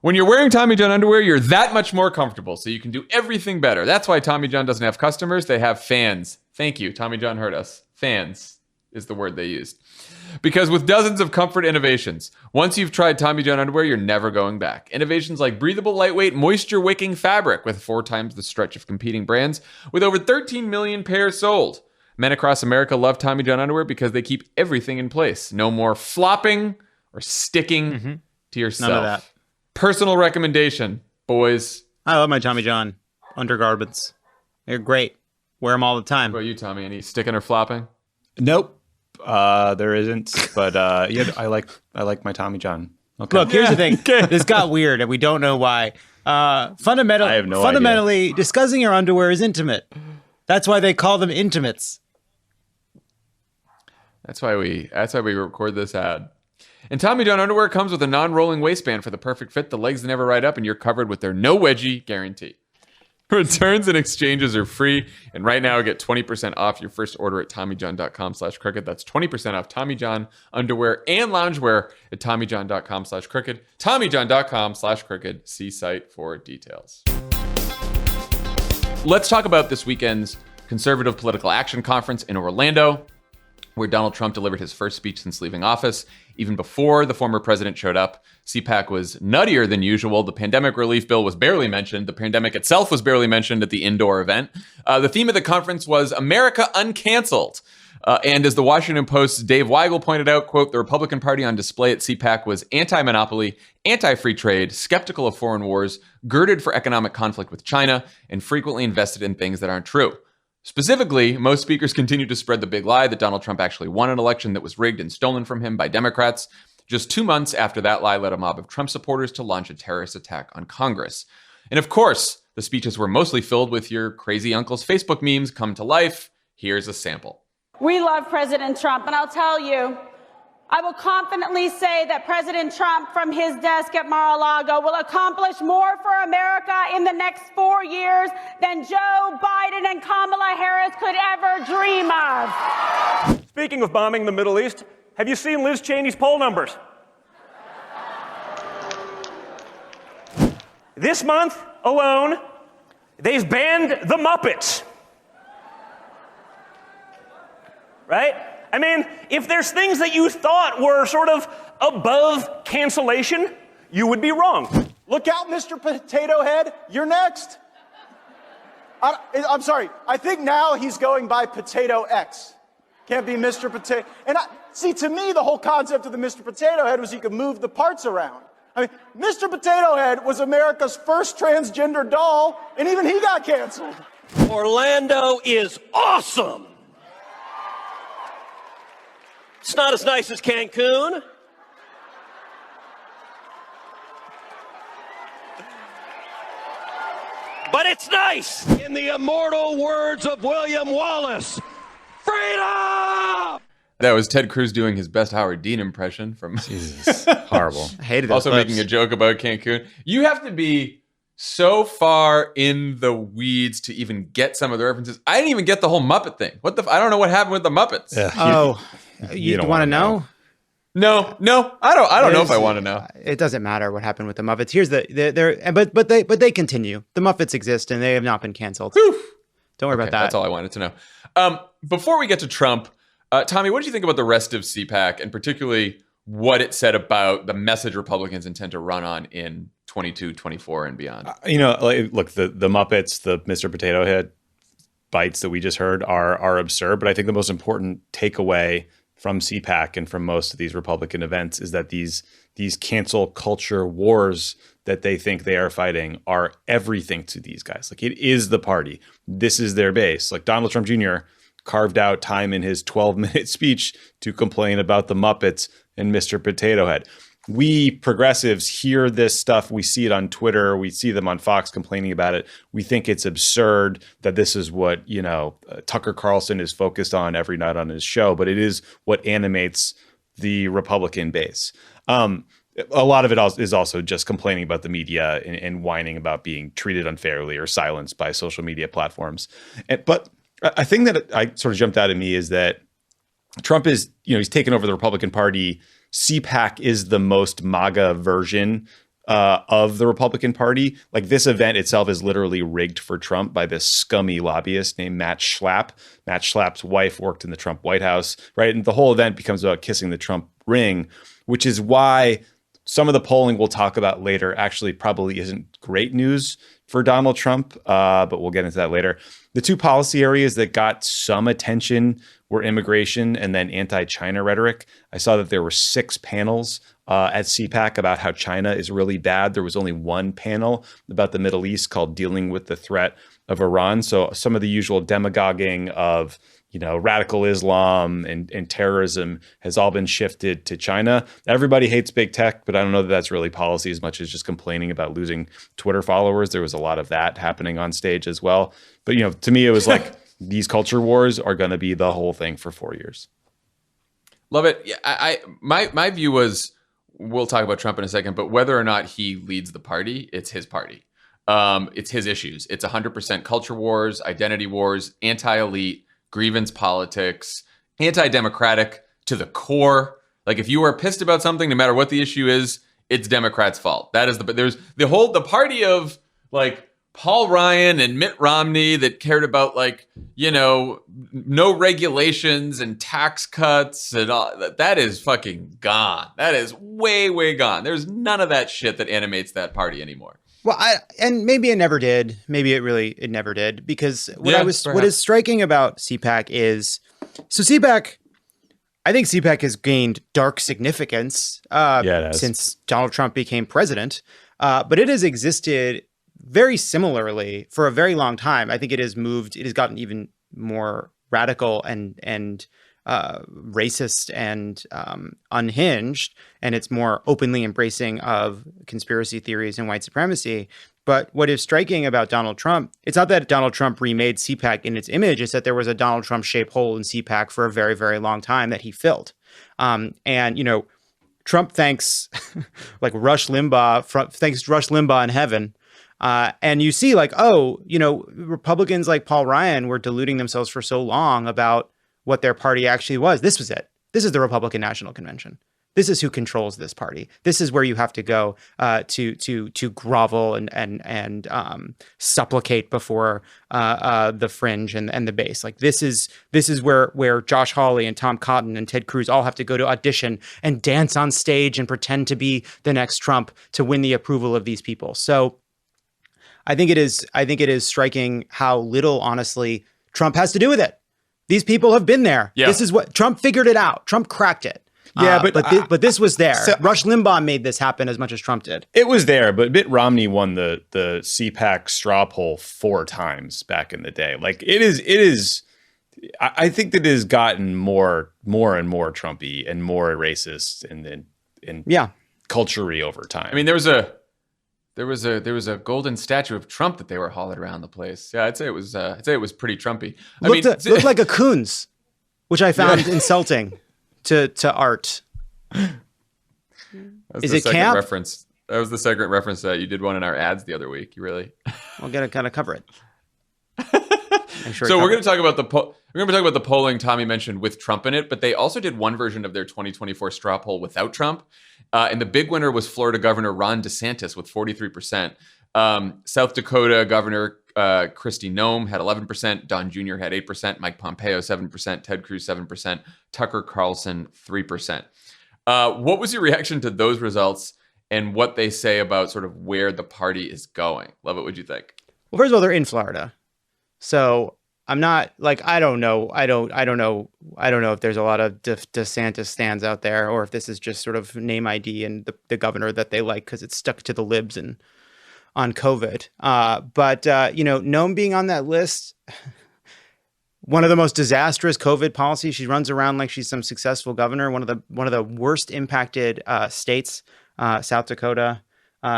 S1: When you're wearing Tommy John underwear, you're that much more comfortable, so you can do everything better. That's why Tommy John doesn't have customers. They have fans. Thank you. Tommy John heard us. Fans is the word they used. Because with dozens of comfort innovations, once you've tried Tommy John underwear, you're never going back. Innovations like breathable, lightweight, moisture-wicking fabric with 4 times the stretch of competing brands, with over 13 million pairs sold. Men across America love Tommy John underwear because they keep everything in place. No more flopping or sticking to yourself.
S2: None of that.
S1: Personal recommendation, boys.
S2: I love my Tommy John undergarments. They're great. Wear them all the time.
S1: What about you, Tommy? Any sticking or flopping?
S3: Nope. There isn't. But yeah, I like my Tommy John. Okay.
S2: Look, here's the thing. This got weird, and we don't know why. Fundamentally, discussing your underwear is intimate. That's why they call them intimates.
S1: That's why we record this ad. And Tommy John underwear comes with a non-rolling waistband for the perfect fit, the legs never ride up, and you're covered with their no wedgie guarantee. Returns and exchanges are free, and right now get 20% off your first order at TommyJohn.com/crooked. That's 20% off Tommy John underwear and loungewear at TommyJohn.com/crooked. TommyJohn.com/crooked. See site for details. Let's talk about this weekend's Conservative Political Action Conference in Orlando, where Donald Trump delivered his first speech since leaving office. Even before the former president showed up, CPAC was nuttier than usual. The pandemic relief bill was barely mentioned. The pandemic itself was barely mentioned at the indoor event. The theme of the conference was America Uncanceled. And as the Washington Post's Dave Weigel pointed out, quote, the Republican Party on display at CPAC was anti-monopoly, anti-free trade, skeptical of foreign wars, girded for economic conflict with China, and frequently invested in things that aren't true. Specifically, most speakers continued to spread the big lie that Donald Trump actually won an election that was rigged and stolen from him by Democrats. Just 2 months after that lie led a mob of Trump supporters to launch a terrorist attack on Congress. And of course, the speeches were mostly filled with your crazy uncle's Facebook memes come to life. Here's a sample.
S4: We love President Trump, and I'll tell you, I will confidently say that President Trump from his desk at Mar-a-Lago will accomplish more for America in the next 4 years than Joe Biden and Kamala Harris could ever dream of.
S5: Speaking of bombing the Middle East, Have you seen Liz Cheney's poll numbers? This month alone, they've banned the Muppets. Right? I mean, if there's things that you thought were sort of above cancellation, you would be wrong.
S6: Look out, Mr. Potato Head. You're next. I'm sorry. I think now he's going by Potato X. Can't be Mr. Potato. And see, to me, the whole concept of the Mr. Potato Head was you could move the parts around. I mean, Mr. Potato Head was America's first transgender doll, and even he got canceled.
S7: Orlando is awesome. It's not as nice as Cancun. But it's nice. In the immortal words of William Wallace, freedom!
S1: That was Ted Cruz doing his best Howard Dean impression from
S3: Jesus, horrible.
S2: I hated those
S1: also
S2: clips.
S1: making a joke about Cancun. You have to be so far in the weeds to even get some of the references. I didn't even get the whole Muppet thing. I don't know what happened with the Muppets.
S3: Yeah.
S2: Oh, you
S3: don't
S2: want to
S3: wanna
S2: know?
S1: No, I don't know if I want to know.
S2: It doesn't matter what happened with the Muppets. Here's but they continue. The Muppets exist and they have not been canceled.
S1: Whew.
S2: Don't worry about that.
S1: That's all I wanted to know. Before we get to Trump, Tommy, what did you think about the rest of CPAC and particularly what it said about the message Republicans intend to run on in 22, 24, and beyond?
S3: Look, the Muppets, the Mr. Potato Head bites that we just heard are absurd. But I think the most important takeaway from CPAC and from most of these Republican events is that these cancel culture wars that they think they are fighting are everything to these guys. Like, it is the party. This is their base. Like, Donald Trump Jr. carved out time in his 12-minute speech to complain about the Muppets and Mr. Potato Head. We progressives hear this stuff. We see it on Twitter. We see them on Fox complaining about it. We think it's absurd that this is what, Tucker Carlson is focused on every night on his show, but it is what animates the Republican base. A lot of it is also just complaining about the media and whining about being treated unfairly or silenced by social media platforms. But a thing that I sort of jumped out at me is that Trump is, he's taken over the Republican Party. CPAC is the most MAGA version of the Republican Party. Like, this event itself is literally rigged for Trump by this scummy lobbyist named Matt Schlapp. Matt Schlapp's wife worked in the Trump White House, right? And the whole event becomes about kissing the Trump ring, which is why some of the polling we'll talk about later actually probably isn't great news for Donald Trump, but we'll get into that later. The two policy areas that got some attention were immigration and then anti-China rhetoric. I saw that there were 6 panels at CPAC about how China is really bad. There was only one panel about the Middle East called Dealing with the Threat of Iran. So some of the usual demagoguing of radical Islam and terrorism has all been shifted to China. Everybody hates big tech, but I don't know that that's really policy as much as just complaining about losing Twitter followers. There was a lot of that happening on stage as well. But, to me, it was like these culture wars are going to be the whole thing for 4 years.
S1: Love it. Yeah, my view was, we'll talk about Trump in a second, but whether or not he leads the party, it's his party. It's his issues. It's 100% culture wars, identity wars, anti-elite, grievance politics, anti-democratic to the core. Like, if you are pissed about something, no matter what the issue is, it's Democrats' fault. That is there's the party of like Paul Ryan and Mitt Romney that cared about no regulations and tax cuts and all that is fucking gone. That is way, way gone. There's none of that shit that animates that party anymore.
S2: Well, and maybe it never did. Maybe it never did, because what is striking about CPAC is, so CPAC, I think CPAC has gained dark significance since Donald Trump became president, but it has existed very similarly for a very long time. I think it has gotten even more radical and racist and unhinged, and it's more openly embracing of conspiracy theories and white supremacy. But what is striking about Donald Trump, it's not that Donald Trump remade CPAC in its image, it's that there was a Donald Trump-shaped hole in CPAC for a very, very long time that he filled. Trump thanks Rush Limbaugh in heaven. And you see Republicans like Paul Ryan were deluding themselves for so long about what their party actually was. This was it. This is the Republican National Convention. This is who controls this party. This is where you have to go to grovel and supplicate before the fringe and the base. Like this is where Josh Hawley and Tom Cotton and Ted Cruz all have to go to audition and dance on stage and pretend to be the next Trump to win the approval of these people. So I think it is striking how little, honestly, Trump has to do with it. These people have been there.
S1: Yeah.
S2: This is what Trump figured it out. Trump cracked it.
S3: Yeah,
S2: but this was there.
S3: So,
S2: Rush Limbaugh made this happen as much as Trump did.
S3: It was there, but Mitt Romney won the CPAC straw poll 4 times back in the day. Like it is. I think that it has gotten more and more Trumpy and more racist and culture-y over time.
S1: I mean, there was a golden statue of Trump that they were hauling around the place. Yeah, I'd say it was pretty Trumpy.
S2: Looked like a Coons, which I found insulting to art. Is it camp?
S1: Reference. That was the second reference that you did one in our ads the other week. You really.
S2: We're gonna kind of cover it.
S1: So we're going to talk about the polling Tommy mentioned with Trump in it, but they also did one version of their 2024 straw poll without Trump. And the big winner was Florida Governor Ron DeSantis with 43%. South Dakota Governor Kristi Noem had 11%. Don Jr. had 8%. Mike Pompeo 7%. Ted Cruz 7%. Tucker Carlson 3%. What was your reaction to those results and what they say about sort of where the party is going? Lovett, what'd you think?
S2: Well, first of all, they're in Florida, so I'm not like I don't know if there's a lot of DeSantis stands out there, or if this is just sort of name ID and the governor that they like because it's stuck to the libs and on COVID. But Noem being on that list, one of the most disastrous COVID policies. She runs around like she's some successful governor. One of the worst impacted states, South Dakota.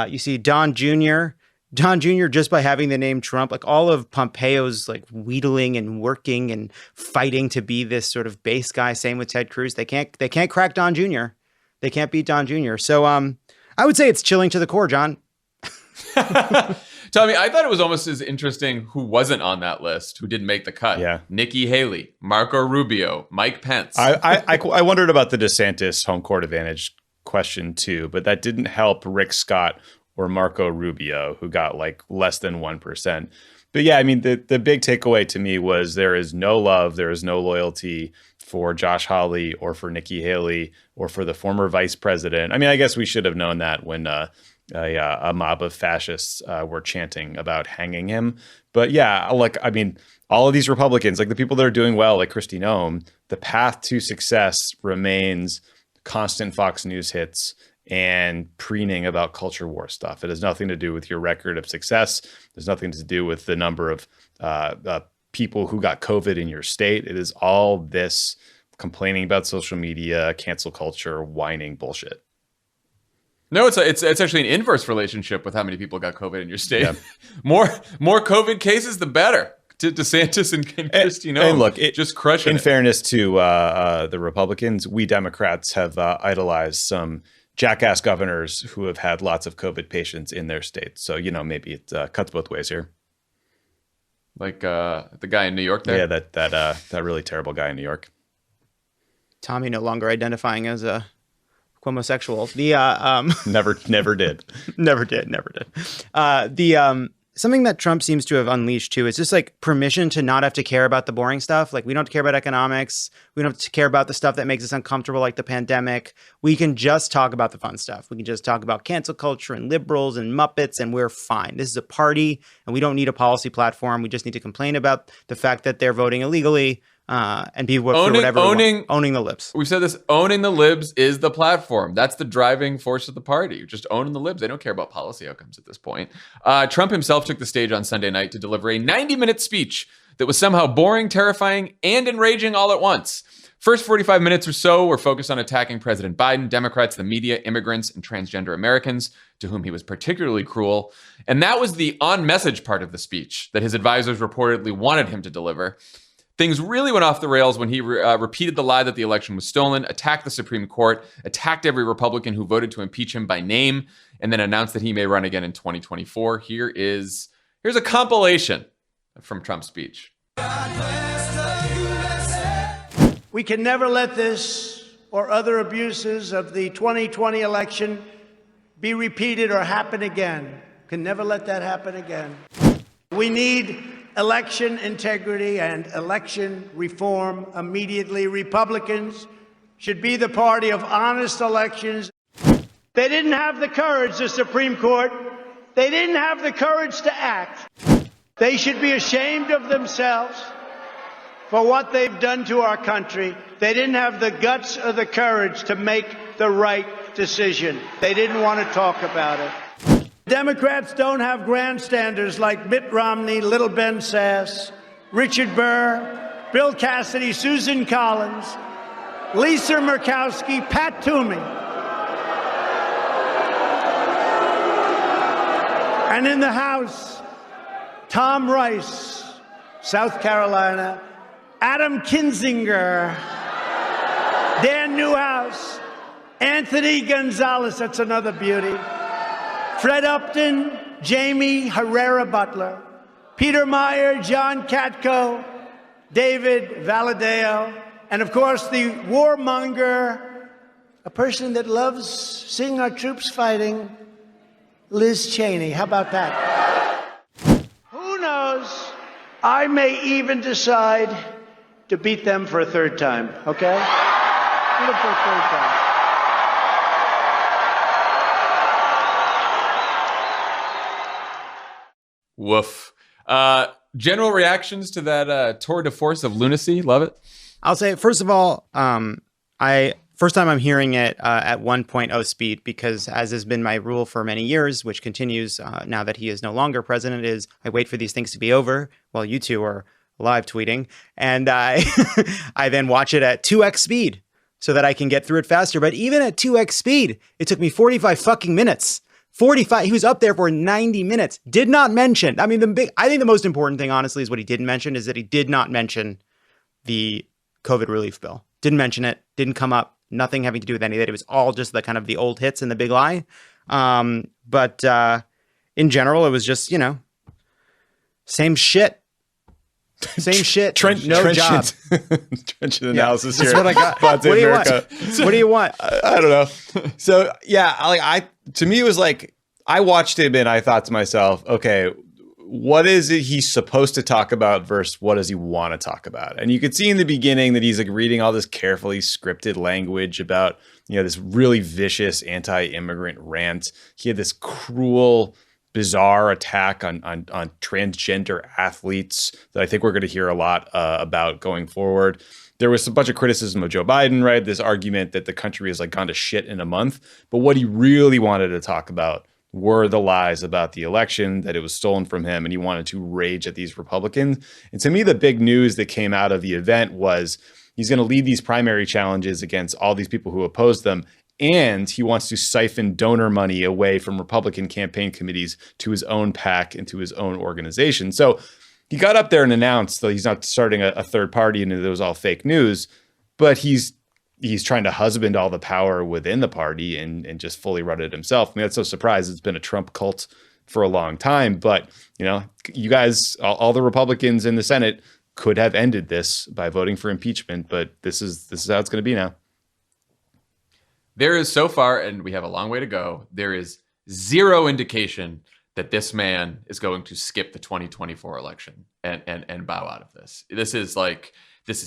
S2: You see Don Jr. Just by having the name Trump, like all of Pompeo's like wheedling and working and fighting to be this sort of base guy. Same with Ted Cruz. They can't crack Don Jr. They can't beat Don Jr. So I would say it's chilling to the core, John.
S1: Tommy, I thought it was almost as interesting who wasn't on that list, who didn't make the cut.
S3: Yeah.
S1: Nikki Haley, Marco Rubio, Mike Pence.
S3: I wondered about the DeSantis home court advantage question too, but that didn't help Rick Scott or Marco Rubio, who got like less than 1%. But yeah, I mean, the big takeaway to me was there is no love, there is no loyalty for Josh Hawley or for Nikki Haley or for the former vice president. I mean, I guess we should have known that when a mob of fascists were chanting about hanging him. But yeah, like, I mean, all of these Republicans, like the people that are doing well, like Kristi Noem, the path to success remains constant Fox News hits and preening about culture war stuff. It has nothing to do with your record of success. There's nothing to do with the number of people who got COVID in your state. It is all this complaining about social media, cancel culture, whining bullshit.
S1: No, it's actually an inverse relationship with how many people got COVID in your state.
S3: Yeah.
S1: more COVID cases, the better. DeSantis and Kristi Noem,
S3: and look,
S1: just crushing.
S3: In
S1: it.
S3: fairness to the Republicans, we Democrats have idolized some jackass governors who have had lots of COVID patients in their states. So, maybe it cuts both ways here.
S1: Like the guy in New York there?
S3: Yeah, that really terrible guy in New York.
S2: Tommy no longer identifying as a homosexual.
S3: Never did.
S2: Never did. Something that Trump seems to have unleashed too is just like permission to not have to care about the boring stuff. Like we don't have to care about economics. We don't have to care about the stuff that makes us uncomfortable, like the pandemic. We can just talk about the fun stuff. We can just talk about cancel culture and liberals and Muppets, and we're fine. This is a party, and we don't need a policy platform. We just need to complain about the fact that they're voting illegally. And be owning the libs.
S1: We've said this, owning the libs is the platform. That's the driving force of the party. Just owning the libs. They don't care about policy outcomes at this point. Trump himself took the stage on Sunday night to deliver a 90-minute speech that was somehow boring, terrifying, and enraging all at once. First 45 minutes or so were focused on attacking President Biden, Democrats, the media, immigrants, and transgender Americans, to whom he was particularly cruel. And that was the on-message part of the speech that his advisors reportedly wanted him to deliver. Things really went off the rails when he repeated the lie that the election was stolen, attacked the Supreme Court, attacked every Republican who voted to impeach him by name, and then announced that he may run again in 2024. Here's a compilation from Trump's speech.
S8: We can never let this or other abuses of the 2020 election be repeated or happen again. Can never let that happen again. We need election integrity and election reform immediately. Republicans should be the party of honest elections. They didn't have the courage, the Supreme Court. They didn't have the courage to act. They should be ashamed of themselves for what they've done to our country. They didn't have the guts or the courage to make the right decision. They didn't want to talk about it. Democrats don't have grandstanders like Mitt Romney, Little Ben Sass, Richard Burr, Bill Cassidy, Susan Collins, Lisa Murkowski, Pat Toomey. And in the House, Tom Rice, South Carolina, Adam Kinzinger, Dan Newhouse, Anthony Gonzalez, that's another beauty, Fred Upton, Jamie Herrera Butler, Peter Meyer, John Katko, David Valadeo, and of course the warmonger, a person that loves seeing our troops fighting, Liz Cheney. How about that? Who knows? I may even decide to beat them for a third time, okay? Beat them for a third time.
S1: Woof. General reactions to that tour de force of lunacy? Love it.
S2: I'll say, first of all, first time I'm hearing it at 1.0 speed, because as has been my rule for many years, which continues now that he is no longer president, is I wait for these things to be over while you two are live tweeting. And I then watch it at 2x speed so that I can get through it faster. But even at 2x speed, it took me 45 fucking minutes. 45. He was up there for 90 minutes. Did not mention. I mean, I think the most important thing, honestly, is what he didn't mention is that he did not mention the COVID relief bill. Didn't mention it. Didn't come up. Nothing having to do with any of that. It was all just the kind of the old hits and the big lie. But in general, it was just, same shit. Same shit. No job.
S3: Trenchant analysis here.
S2: That's what I got. What do you want? What do you want?
S3: I don't know. So yeah, to me it was like I watched him and I thought to myself, okay, what is it he's supposed to talk about versus what does he want to talk about? And you could see in the beginning that he's like reading all this carefully scripted language about, this really vicious anti-immigrant rant. He had this cruel, bizarre attack on transgender athletes that I think we're going to hear a lot about going forward. There was a bunch of criticism of Joe Biden, right? This argument that the country has gone to shit in a month. But what he really wanted to talk about were the lies about the election, that it was stolen from him, and he wanted to rage at these Republicans. And to me, the big news that came out of the event was he's going to lead these primary challenges against all these people who oppose them. And he wants to siphon donor money away from Republican campaign committees to his own PAC and to his own organization. So he got up there and announced that he's not starting a third party and it was all fake news, but he's trying to husband all the power within the party and just fully run it himself. I mean, that's no surprise. It's been a Trump cult for a long time, but you guys, all the Republicans in the Senate could have ended this by voting for impeachment, but this is how it's going to be now.
S1: There is so far, and we have a long way to go, there is zero indication that this man is going to skip the 2024 election and bow out of this. This is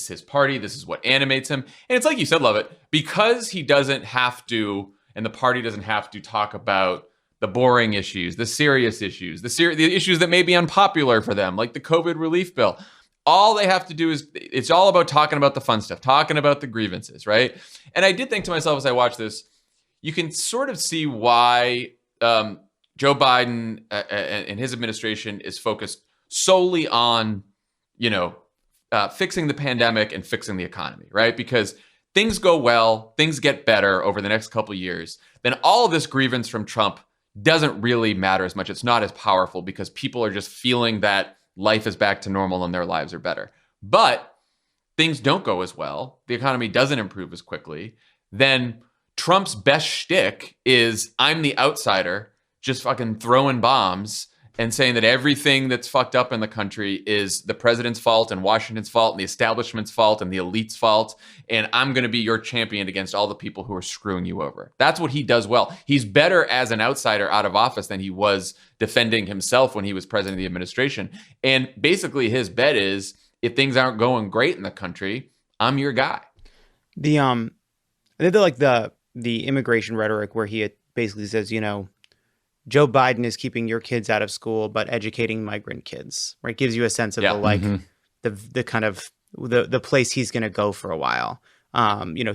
S1: his party. This is what animates him. And it's like you said, Lovett, because he doesn't have to, and the party doesn't have to talk about the boring issues, the serious issues, the issues that may be unpopular for them, like the COVID relief bill. All they have to do is, it's all about talking about the fun stuff, talking about the grievances, right? And I did think to myself as I watched this, you can sort of see why Joe Biden and his administration is focused solely on, fixing the pandemic and fixing the economy, right? Because things go well, things get better over the next couple of years, then all of this grievance from Trump doesn't really matter as much. It's not as powerful because people are just feeling that life is back to normal and their lives are better. But things don't go as well, the economy doesn't improve as quickly, then Trump's best shtick is I'm the outsider just fucking throwing bombs and saying that everything that's fucked up in the country is the president's fault and Washington's fault and the establishment's fault and the elite's fault. And I'm going to be your champion against all the people who are screwing you over. That's what he does well. He's better as an outsider out of office than he was defending himself when he was president of the administration. And basically his bet is, if things aren't going great in the country, I'm your guy.
S2: I think like the immigration rhetoric where he basically says, Joe Biden is keeping your kids out of school, but educating migrant kids, right? Gives you a sense of the kind of the place he's going to go for a while.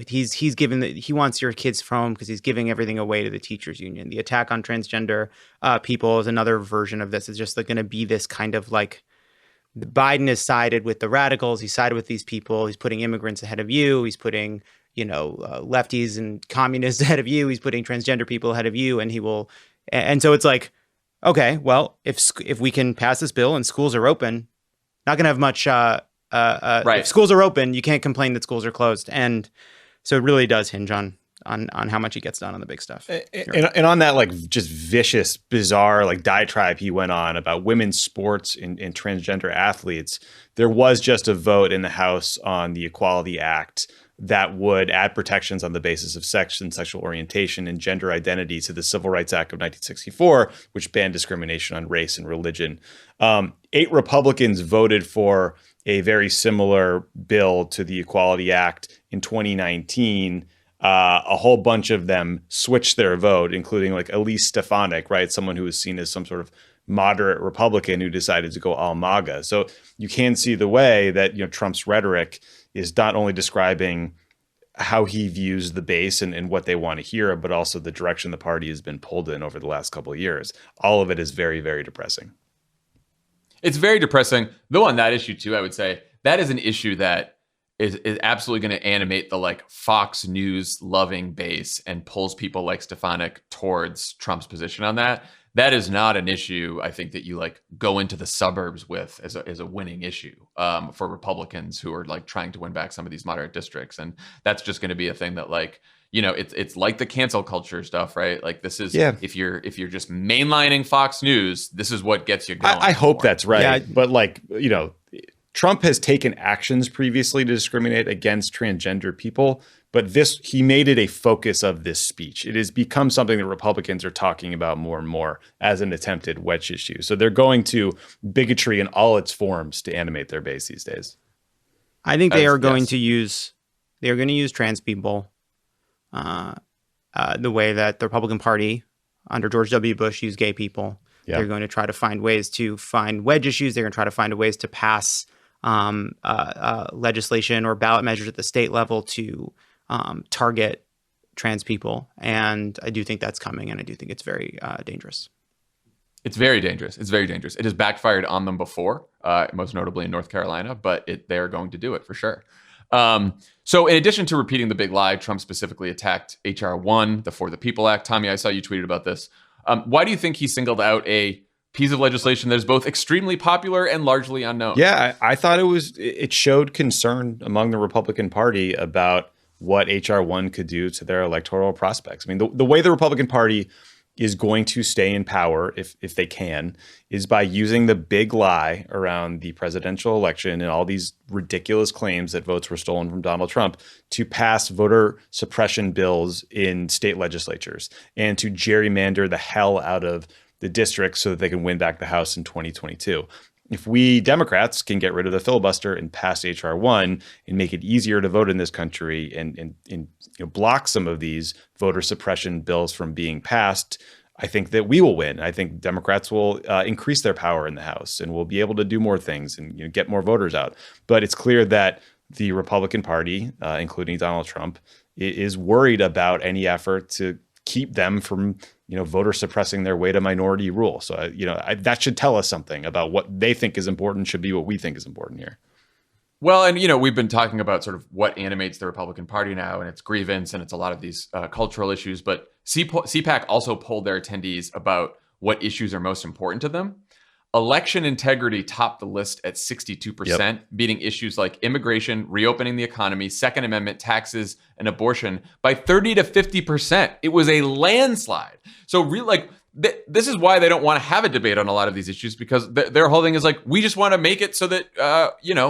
S2: He's given he wants your kids from home because he's giving everything away to the teachers union. The attack on transgender people is another version of this. It's just going to be this kind of like, Biden has sided with the radicals. He sided with these people. He's putting immigrants ahead of you. He's putting, lefties and communists ahead of you. He's putting transgender people ahead of you, and he will. And so it's like, okay, well, if we can pass this bill and schools are open, not going to have much. Right. If schools are open, you can't complain that schools are closed, and so it really does hinge on how much he gets done on the big stuff.
S3: And on that, like, just vicious, bizarre, like, diatribe he went on about women's sports and transgender athletes, there was just a vote in the House on the Equality Act that would add protections on the basis of sex and sexual orientation and gender identity to the Civil Rights Act of 1964, which banned discrimination on race and religion. 8 Republicans voted for a very similar bill to the Equality Act in 2019. A whole bunch of them switched their vote, including like Elise Stefanik, right? Someone who was seen as some sort of moderate Republican who decided to go all MAGA. So you can see the way that, Trump's rhetoric is not only describing how he views the base and what they want to hear, but also the direction the party has been pulled in over the last couple of years. All of it is very, very depressing.
S1: It's very depressing, though. On that issue too, I would say that is an issue that is absolutely going to animate the like Fox News loving base and pulls people like Stefanik towards Trump's position on that. That is not an issue, I think, that you like go into the suburbs with as a winning issue for Republicans who are like trying to win back some of these moderate districts. And that's just going to be a thing that like, it's like the cancel culture stuff, right? Like this is, if you're just mainlining Fox News, this is what gets you going.
S3: I hope that's right. Yeah. But like, Trump has taken actions previously to discriminate against transgender people, but he made it a focus of this speech. It has become something that Republicans are talking about more and more as an attempted wedge issue. So they're going to bigotry in all its forms to animate their base these days.
S2: I think they are going to use trans people the way that the Republican Party under George W. Bush used gay people. Yeah. They're going to try to find ways to find wedge issues. They're going to try to find ways to pass legislation or ballot measures at the state level to target trans people. And I do think that's coming, and I do think it's very dangerous.
S1: It's very dangerous. It's very dangerous. It has backfired on them before, most notably in North Carolina, but they're going to do it for sure. So in addition to repeating the big lie, Trump specifically attacked H.R. 1, the For the People Act. Tommy, I saw you tweeted about this. Why do you think he singled out a piece of legislation that is both extremely popular and largely unknown?
S3: Yeah, I thought it showed concern among the Republican Party about what H.R. 1 could do to their electoral prospects. I mean, the way the Republican Party is going to stay in power, if they can, is by using the big lie around the presidential election and all these ridiculous claims that votes were stolen from Donald Trump to pass voter suppression bills in state legislatures and to gerrymander the hell out of the districts so that they can win back the House in 2022. If we Democrats can get rid of the filibuster and pass H.R. 1 and make it easier to vote in this country and block some of these voter suppression bills from being passed, I think that we will win. I think Democrats will increase their power in the House and will be able to do more things and get more voters out. But it's clear that the Republican Party, including Donald Trump, is worried about any effort to keep them from voter suppressing their way to minority rule. So, that should tell us something about what they think is important should be what we think is important here.
S1: Well, and, we've been talking about sort of what animates the Republican Party now, and it's grievance, and it's a lot of these cultural issues. But CPAC also polled their attendees about what issues are most important to them. Election integrity topped the list at 62%, beating issues like immigration, reopening the economy, Second Amendment, taxes, and abortion by 30 to 50%. It was a landslide. So this is why they don't want to have a debate on a lot of these issues, because their whole thing is like, we just want to make it so that,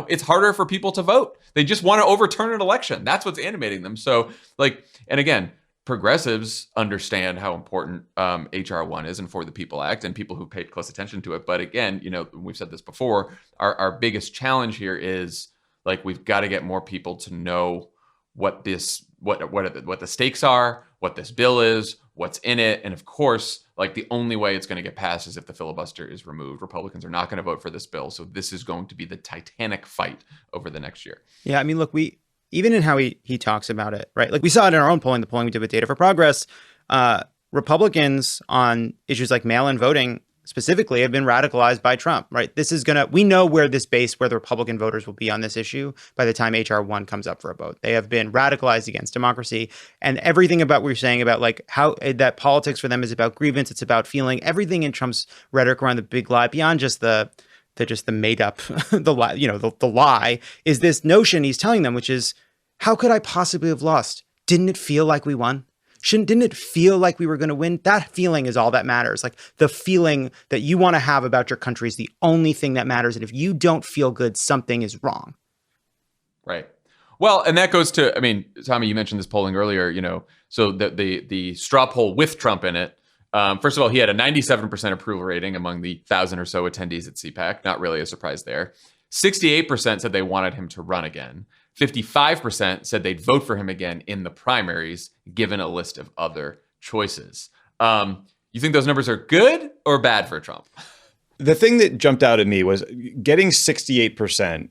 S1: it's harder for people to vote. They just want to overturn an election. That's what's animating them. So and again, progressives understand how important HR 1 is and For the People Act, and people who paid close attention to it. But again, we've said this before, our biggest challenge here is we've got to get more people to know what the stakes are, what this bill is, what's in it. And of course, the only way it's going to get passed is if the filibuster is removed. Republicans are not going to vote for this bill. So this is going to be the titanic fight over the next year.
S2: Yeah, I mean, look, even in how he talks about it, right? We saw it in our own polling, the polling we did with Data for Progress. Republicans on issues like mail-in voting specifically have been radicalized by Trump, right? We know where the Republican voters will be on this issue by the time HR 1 comes up for a vote. They have been radicalized against democracy, and everything about what you're saying about how that politics for them is about grievance. It's about feeling everything in Trump's rhetoric around the big lie, beyond just the made up, the lie is this notion he's telling them, which is, how could I possibly have lost? Didn't it feel like we won? Didn't it feel like we were going to win? That feeling is all that matters. The feeling that you want to have about your country is the only thing that matters. And if you don't feel good, something is wrong.
S1: Right. Well, and that goes to, Tommy, you mentioned this polling earlier, so the straw poll with Trump in it. First of all, he had a 97% approval rating among the 1,000 or so attendees at CPAC. Not really a surprise there. 68% said they wanted him to run again. 55% said they'd vote for him again in the primaries, given a list of other choices. You think those numbers are good or bad for Trump?
S3: The thing that jumped out at me was getting 68%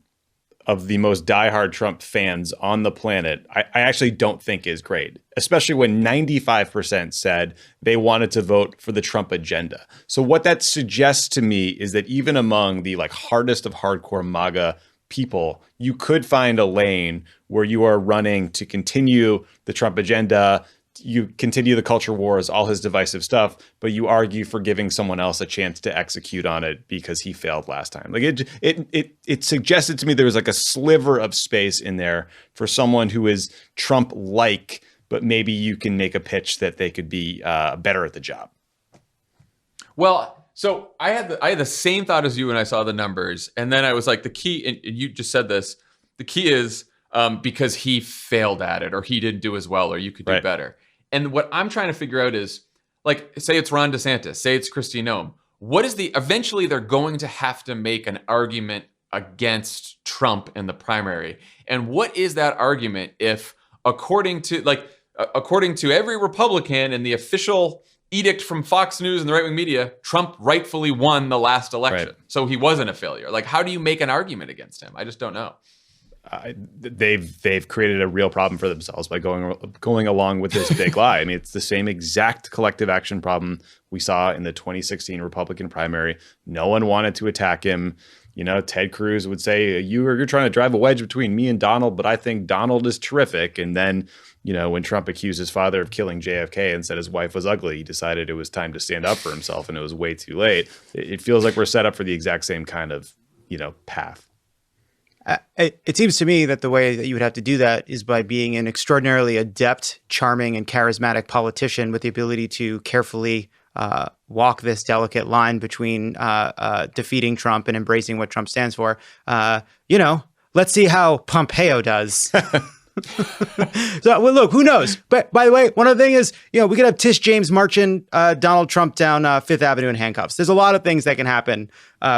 S3: of the most diehard Trump fans on the planet. I actually don't think is great, especially when 95% said they wanted to vote for the Trump agenda. So what that suggests to me is that even among the hardest of hardcore MAGA people, you could find a lane where you are running to continue the Trump agenda, you continue the culture wars, all his divisive stuff, but you argue for giving someone else a chance to execute on it because he failed last time. It suggested to me there was a sliver of space in there for someone who is Trump-like, but maybe you can make a pitch that they could be better at the job.
S1: Well, so I had the same thought as you when I saw the numbers, and then I was like, the key, and you just said this, the key is because he failed at it, or he didn't do as well, or you could do better. And what I'm trying to figure out is, say it's Ron DeSantis, say it's Kristi Noem. Eventually they're going to have to make an argument against Trump in the primary. And what is that argument if, according to every Republican and the official edict from Fox News and the right-wing media, Trump rightfully won the last election. Right. So he wasn't a failure. How do you make an argument against him? I just don't know.
S3: They've created a real problem for themselves by going along with this big lie. It's the same exact collective action problem we saw in the 2016 Republican primary. No one wanted to attack him. Ted Cruz would say, you're trying to drive a wedge between me and Donald, but I think Donald is terrific. And then, when Trump accused his father of killing JFK and said his wife was ugly, he decided it was time to stand up for himself, and it was way too late. It feels like we're set up for the exact same kind of, path.
S2: It seems to me that the way that you would have to do that is by being an extraordinarily adept, charming, and charismatic politician with the ability to carefully walk this delicate line between defeating Trump and embracing what Trump stands for. Let's see how Pompeo does. So, well, look, who knows? But by the way, one other thing is, we could have Tish James marching Donald Trump down Fifth Avenue in handcuffs. There's a lot of things that can happen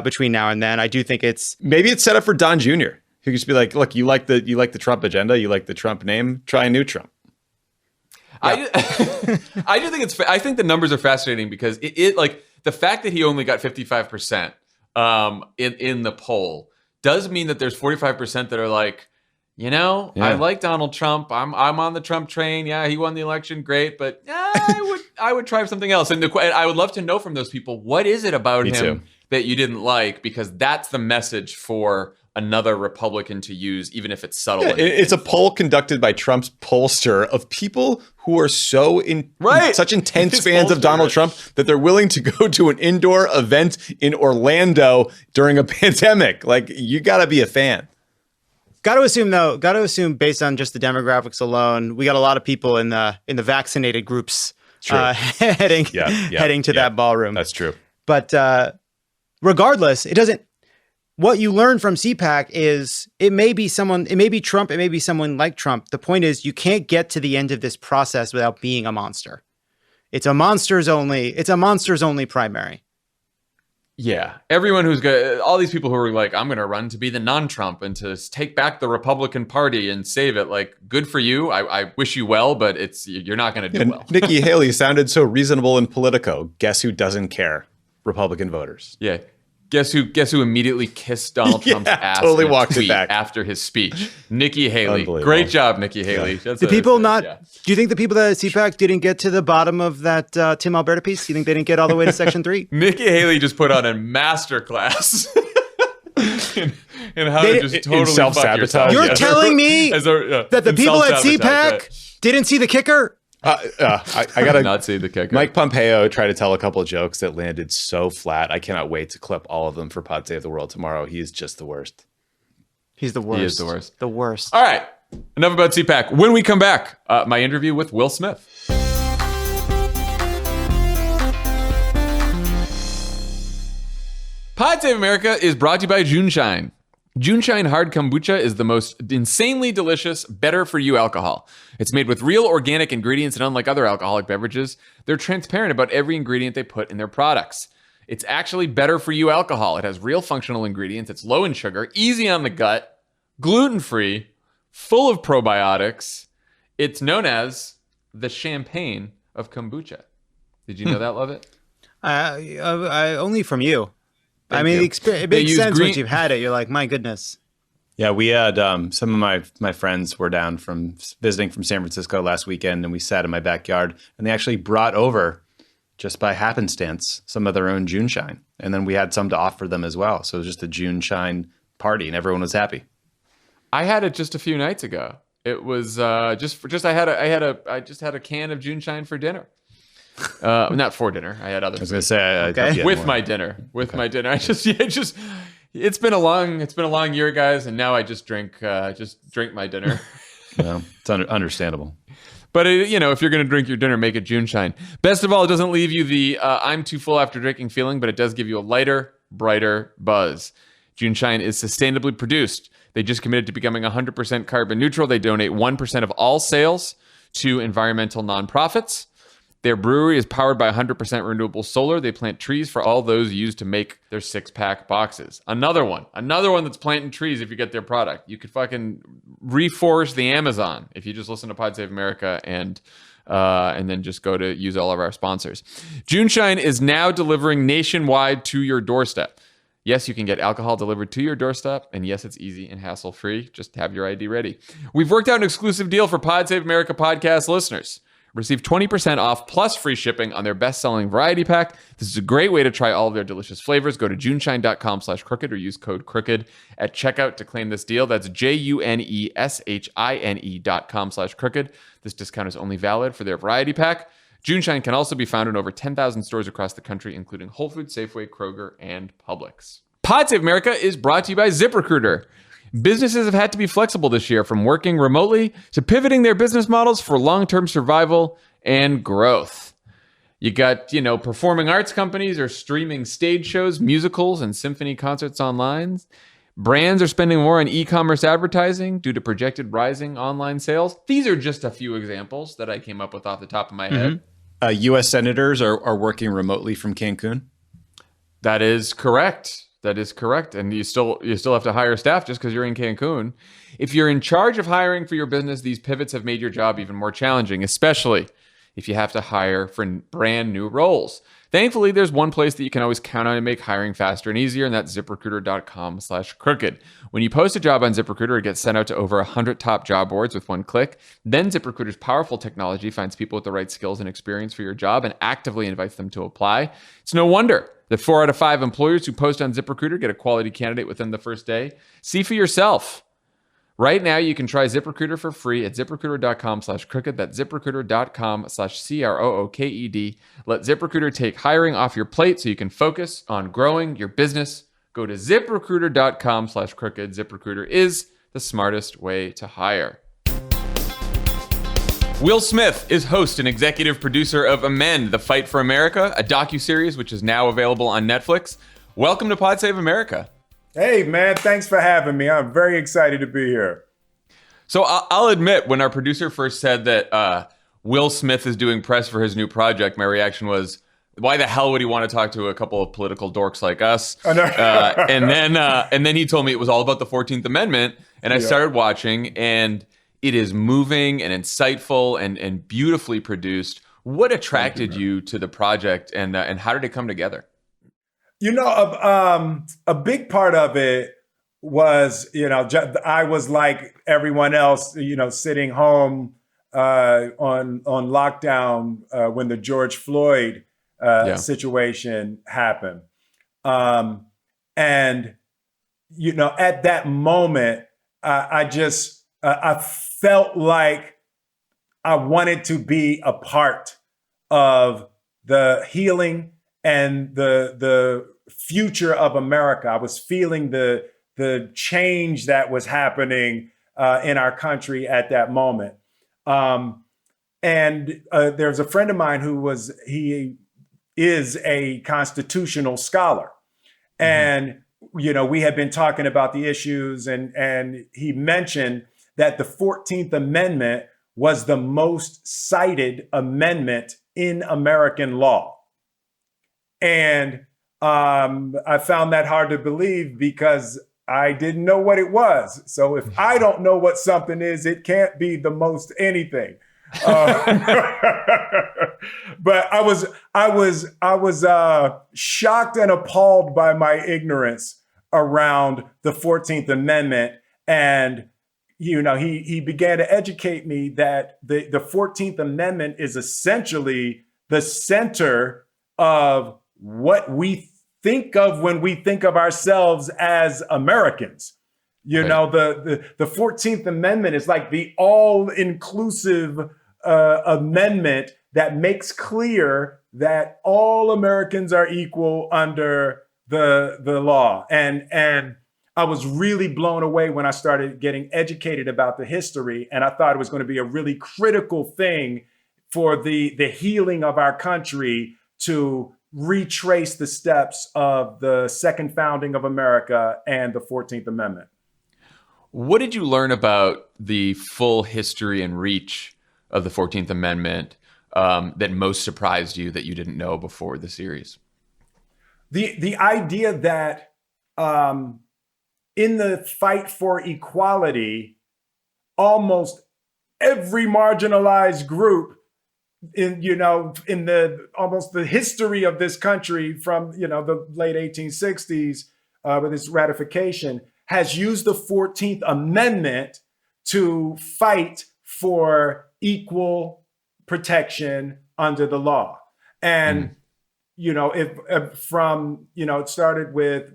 S2: between now and then. I do think
S3: maybe it's set up for Don Jr., who could just be like, look, you like the Trump agenda, you like the Trump name, try a new Trump.
S1: Yeah. I do think I think the numbers are fascinating because it the fact that he only got 55% in the poll does mean that there's 45% that are like, I like Donald Trump. I'm on the Trump train. Yeah, he won the election. Great. But I would try something else. And I would love to know from those people, what is it about him that you didn't like? Because that's the message for another Republican to use, even if it's subtle.
S3: Yeah, it's a poll conducted by Trump's pollster of people who are such intense
S1: His
S3: fans of
S1: pollster,
S3: Donald
S1: right.
S3: Trump that they're willing to go to an indoor event in Orlando during a pandemic. Like, you got to be a fan.
S2: Got to assume based on just the demographics alone, we got a lot of people in the vaccinated groups heading to that ballroom.
S3: That's true.
S2: But regardless, it doesn't. What you learn from CPAC is it may be Trump, it may be someone like Trump. The point is you can't get to the end of this process without being a monster. It's a monsters only primary.
S1: Yeah. Everyone who's got all these people who are like, I'm going to run to be the non-Trump and to take back the Republican Party and save it. Like, good for you. I wish you well, but you're not going to do well.
S3: Nikki Haley sounded so reasonable in Politico. Guess who doesn't care? Republican voters.
S1: Yeah. Guess who immediately kissed Donald Trump's ass
S3: totally
S1: in a
S3: walked it
S1: tweet
S3: back.
S1: after his speech? Nikki Haley.
S3: Unbelievable.
S1: Great job, Nikki Haley.
S2: Do you think the people that CPAC didn't get to the bottom of that Tim Alberta piece? Do you think they didn't get all the way to section 3?
S1: Nikki Haley just put on a masterclass in how to just totally
S3: self-sabotage.
S1: fuck yourself.
S2: You're telling me that the people at CPAC didn't see the kicker?
S3: I gotta
S1: not see the kicker.
S3: Mike Pompeo tried to tell a couple of jokes that landed so flat. I cannot wait to clip all of them for Pod Save the World tomorrow. He is just the worst.
S2: He's the worst.
S1: He is the worst.
S2: The worst.
S1: All right. Enough about CPAC. When we come back, my interview with Will Smith. Pod Save America is brought to you by Juneshine. Juneshine Hard Kombucha is the most insanely delicious, better-for-you alcohol. It's made with real organic ingredients, and unlike other alcoholic beverages, they're transparent about every ingredient they put in their products. It's actually better-for-you alcohol. It has real functional ingredients. It's low in sugar, easy on the gut, gluten-free, full of probiotics. It's known as the champagne of kombucha. Did you know that, Lovett?
S2: Only from you.
S1: Thank
S2: I mean,
S1: you.
S2: it makes sense once you've had it. You're like, my goodness.
S3: Yeah, we had some of my friends were down from visiting from San Francisco last weekend, and we sat in my backyard, and they actually brought over, just by happenstance, some of their own Juneshine, and then we had some to offer them as well. So it was just a Juneshine party, and everyone was happy.
S1: I had it just a few nights ago. It was I just had a can of Juneshine for dinner. Not for dinner. I had other.
S3: I was going to say
S1: with my dinner. I just it's been a long year, guys, and now I just drink my dinner.
S3: Well, it's understandable.
S1: But if you're going to drink your dinner, make it Juneshine. Best of all, it doesn't leave you the I'm too full after drinking feeling, but it does give you a lighter, brighter buzz. Juneshine is sustainably produced. They just committed to becoming 100% carbon neutral. They donate 1% of all sales to environmental nonprofits. Their brewery is powered by 100% renewable solar. They plant trees for all those used to make their 6-pack boxes. Another one that's planting trees if you get their product. You could fucking reforest the Amazon if you just listen to Pod Save America and then just go to use all of our sponsors. Juneshine is now delivering nationwide to your doorstep. Yes, you can get alcohol delivered to your doorstep, and yes, it's easy and hassle-free. Just have your ID ready. We've worked out an exclusive deal for Pod Save America podcast listeners. Receive 20% off plus free shipping on their best-selling variety pack. This is a great way to try all of their delicious flavors. Go to juneshine.com/crooked or use code crooked at checkout to claim this deal. That's JUNESHINE.com/crooked. This discount is only valid for their variety pack. Juneshine can also be found in over 10,000 stores across the country, including Whole Foods, Safeway, Kroger, and Publix. Pod Save America is brought to you by ZipRecruiter. Businesses have had to be flexible this year, from working remotely to pivoting their business models for long-term survival and growth. You got, performing arts companies are streaming stage shows, musicals, and symphony concerts online. Brands are spending more on e-commerce advertising due to projected rising online sales. These are just a few examples that I came up with off the top of my head.
S3: U.S. senators are working remotely from Cancun.
S1: That is correct. And you still have to hire staff just because you're in Cancun. If you're in charge of hiring for your business, these pivots have made your job even more challenging, especially if you have to hire for brand new roles. Thankfully, there's one place that you can always count on to make hiring faster and easier, and that's ZipRecruiter.com/crooked. When you post a job on ZipRecruiter, it gets sent out to over 100 top job boards with one click. Then ZipRecruiter's powerful technology finds people with the right skills and experience for your job and actively invites them to apply. It's no wonder that 4 out of 5 employers who post on ZipRecruiter get a quality candidate within the first day. See for yourself. Right now, you can try ZipRecruiter for free at ZipRecruiter.com/crooked. That's ZipRecruiter.com/CROOKED. Let ZipRecruiter take hiring off your plate so you can focus on growing your business. Go to ZipRecruiter.com/crooked. ZipRecruiter is the smartest way to hire. Will Smith is host and executive producer of Amend, The Fight for America, a docuseries which is now available on Netflix. Welcome to Pod Save America.
S9: Hey, man, thanks for having me. I'm very excited to be here.
S1: So I'll admit, when our producer first said that Will Smith is doing press for his new project, my reaction was, why the hell would he want to talk to a couple of political dorks like us?
S9: Oh, no.
S1: And then he told me it was all about the 14th Amendment, and I started watching, and it is moving and insightful and beautifully produced. What attracted you to the project, and how did it come together?
S9: You know, a big part of it was, I was like everyone else, sitting home on lockdown when the George Floyd situation happened. And, at that moment, I felt like I wanted to be a part of the healing and the future of America. I was feeling the change that was happening in our country at that moment. And there's a friend of mine he is a constitutional scholar. And, we had been talking about the issues, and he mentioned that the 14th Amendment was the most cited amendment in American law. And I found that hard to believe because I didn't know what it was. So if I don't know what something is, it can't be the most anything. But I was shocked and appalled by my ignorance around the 14th Amendment. And he began to educate me that the 14th Amendment is essentially the center of what we think of when we think of ourselves as Americans. The 14th Amendment is like the all-inclusive amendment that makes clear that all Americans are equal under the law. And I was really blown away when I started getting educated about the history, and I thought it was going to be a really critical thing for the healing of our country to retrace the steps of the second founding of America and the 14th Amendment.
S1: What did you learn about the full history and reach of the 14th Amendment that most surprised you that you didn't know before the series?
S9: The idea that in the fight for equality, almost every marginalized group in the history of this country from the late 1860s with its ratification has used the 14th Amendment to fight for equal protection under the law. And it started with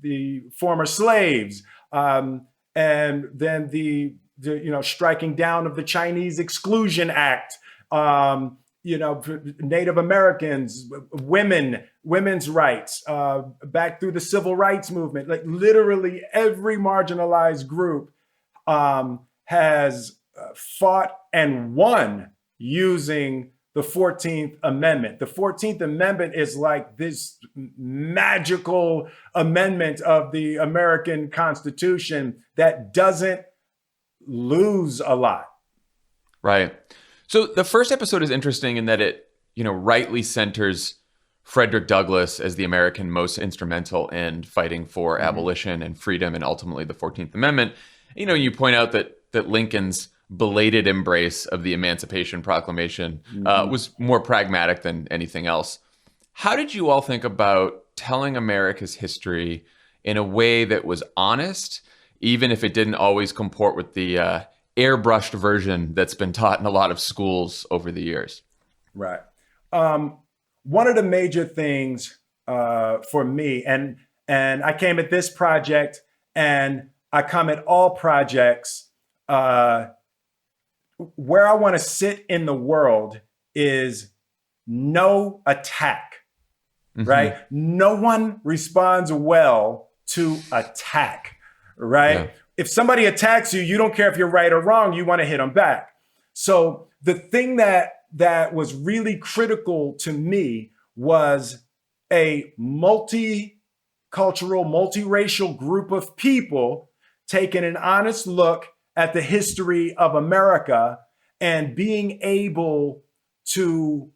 S9: the former slaves, and then the striking down of the Chinese Exclusion Act, Native Americans, women's rights, back through the civil rights movement. Like literally every marginalized group has fought and won using the 14th Amendment. The 14th Amendment is like this magical amendment of the American Constitution that doesn't lose a lot.
S1: Right. So the first episode is interesting in that it, rightly centers Frederick Douglass as the American most instrumental in fighting for abolition and freedom and ultimately the 14th Amendment. You point out that Lincoln's belated embrace of the Emancipation Proclamation was more pragmatic than anything else. How did you all think about telling America's history in a way that was honest, even if it didn't always comport with the airbrushed version that's been taught in a lot of schools over the years?
S9: Right. One of the major things for me. And I came at this project, and I come at all projects. Where I want to sit in the world is no attack, right? No one responds well to attack, right?
S1: Yeah.
S9: If somebody attacks you, you don't care if you're right or wrong, you want to hit them back. So the thing that was really critical to me was a multicultural, multiracial group of people taking an honest look at the history of America and being able to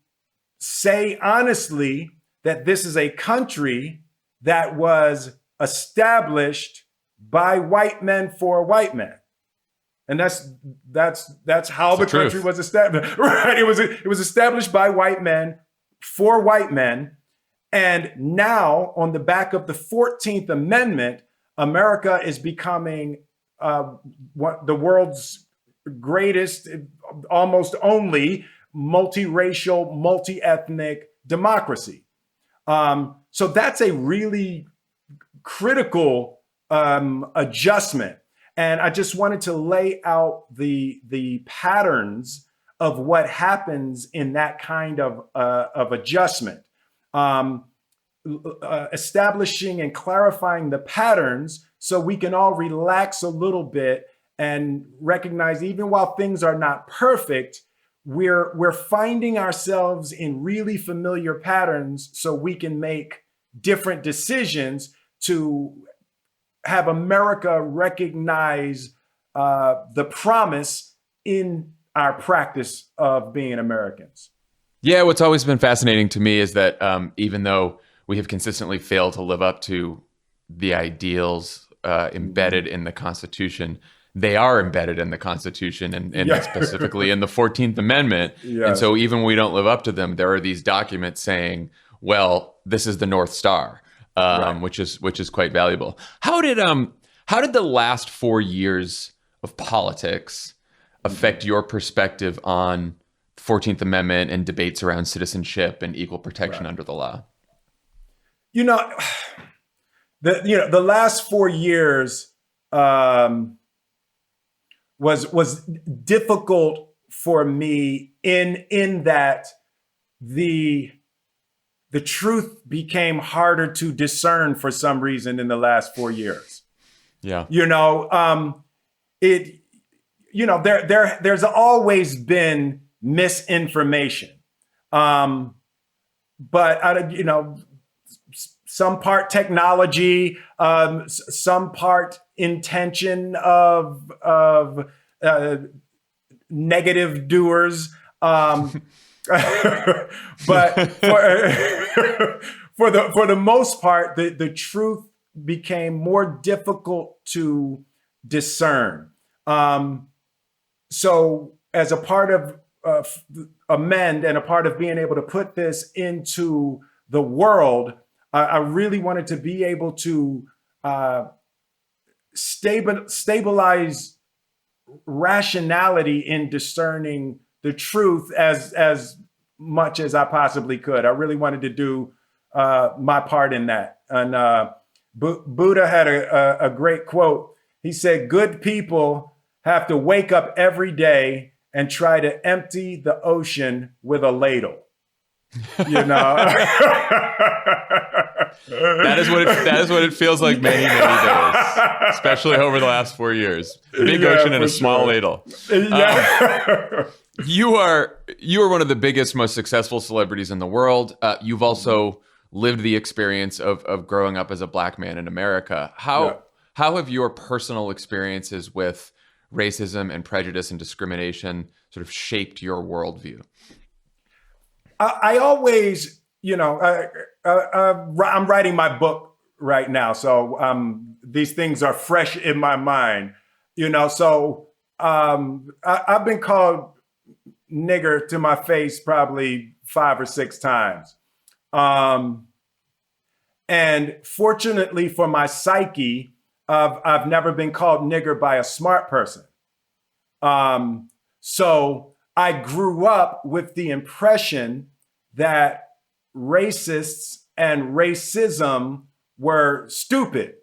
S9: say honestly that this is a country that was established by white men for white men. And that's how the country was established, right? It was established by white men for white men. And now, on the back of the 14th Amendment, America is becoming the world's greatest, almost only multiracial, multi-ethnic democracy. So that's a really critical adjustment. And I just wanted to lay out the patterns of what happens in that kind of adjustment. Establishing and clarifying the patterns so we can all relax a little bit and recognize, even while things are not perfect, we're finding ourselves in really familiar patterns so we can make different decisions to have America recognize the promise in our practice of being Americans.
S1: Yeah, what's always been fascinating to me is that even though we have consistently failed to live up to the ideals embedded in the Constitution, they are embedded in the Constitution and specifically in the 14th Amendment. And so even when we don't live up to them, there are these documents saying, well, this is the North Star, which is quite valuable. How did the last 4 years of politics affect your perspective on 14th Amendment and debates around citizenship and equal protection under the law?
S9: The last 4 years was difficult for me in that the truth became harder to discern for some reason in the last 4 years.
S1: Yeah.
S9: There's always been misinformation. But some part technology, some part intention of negative doers. But for the most part, the truth became more difficult to discern. So as a part of Amend and a part of being able to put this into the world, I really wanted to be able to stabilize rationality in discerning the truth as much as I possibly could. I really wanted to do my part in that. And Buddha had a great quote. He said, "Good people have to wake up every day and try to empty the ocean with a ladle."
S1: That is what it feels like many days, especially over the last 4 years. Big ocean and a small ladle. You are one of the biggest, most successful celebrities in the world. You've also lived the experience of growing up as a Black man in America. How have your personal experiences with racism and prejudice and discrimination sort of shaped your worldview?
S9: I always, I'm writing my book right now, so these things are fresh in my mind, So I've been called nigger to my face probably 5 or 6 times, and fortunately for my psyche, I've never been called nigger by a smart person. So I grew up with the impression that racists and racism were stupid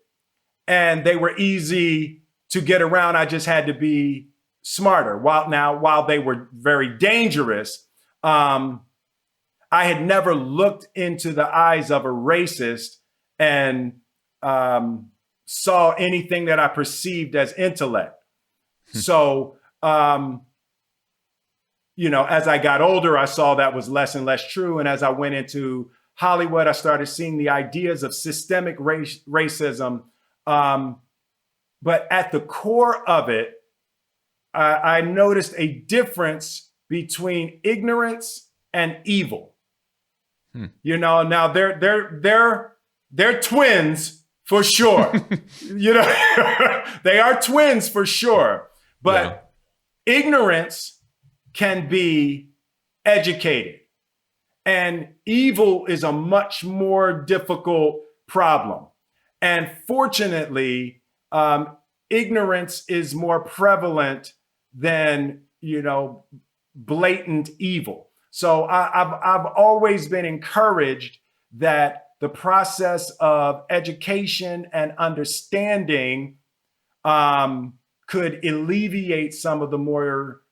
S9: and they were easy to get around. I just had to be smarter. While they were very dangerous, I had never looked into the eyes of a racist and saw anything that I perceived as intellect. So, as I got older, I saw that was less and less true. And as I went into Hollywood, I started seeing the ideas of systemic racism. But at the core of it, I noticed a difference between ignorance and evil. Now they're twins for sure. They are twins for sure. But ignorance can be educated, and evil is a much more difficult problem. And fortunately, ignorance is more prevalent than, blatant evil. So I've always been encouraged that the process of education and understanding could alleviate some of the more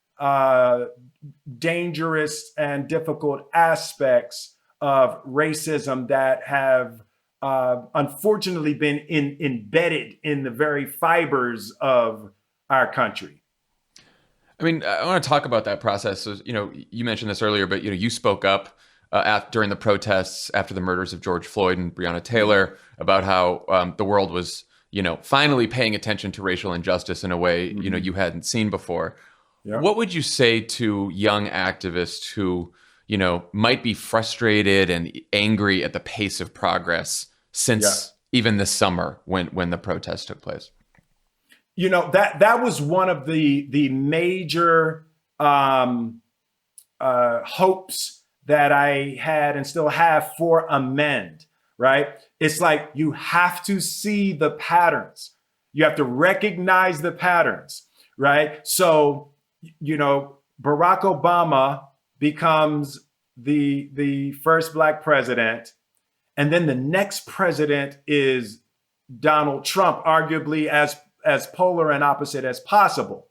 S9: dangerous and difficult aspects of racism that have unfortunately been embedded in the very fibers of our country.
S1: I mean, I want to talk about that process. So, you mentioned this earlier, but you spoke up during the protests after the murders of George Floyd and Breonna Taylor about how the world was, finally paying attention to racial injustice in a way you hadn't seen before. Yeah. What would you say to young activists who, might be frustrated and angry at the pace of progress since even this summer when the protests took place?
S9: That was one of the major hopes that I had and still have for Amend, right? It's like you have to see the patterns. You have to recognize the patterns, right? So, Barack Obama becomes the first Black president, and then the next president is Donald Trump, arguably as polar and opposite as possible.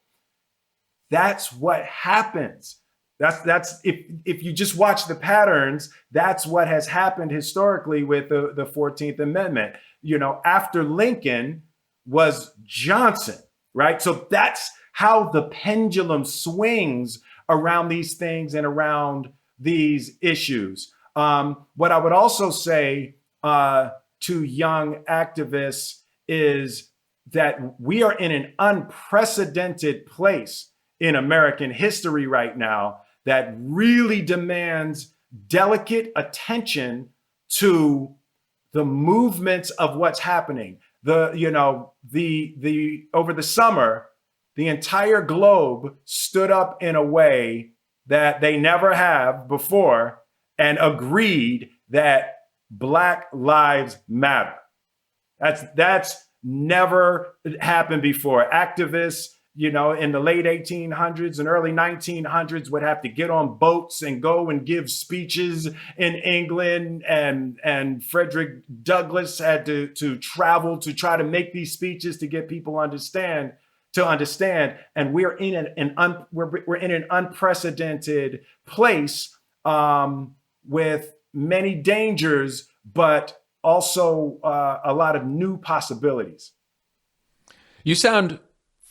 S9: That's what happens. That's if you just watch the patterns, that's what has happened historically with the 14th Amendment. After Lincoln was Johnson, right? So that's how the pendulum swings around these things and around these issues. What I would also say to young activists is that we are in an unprecedented place in American history right now that really demands delicate attention to the movements of what's happening. Over the summer, the entire globe stood up in a way that they never have before and agreed that Black lives matter. That's never happened before. Activists, in the late 1800s and early 1900s would have to get on boats and go and give speeches in England. And Frederick Douglass had to travel to try to make these speeches to get people to understand. And we're in an unprecedented place with many dangers, but also a lot of new possibilities.
S1: You sound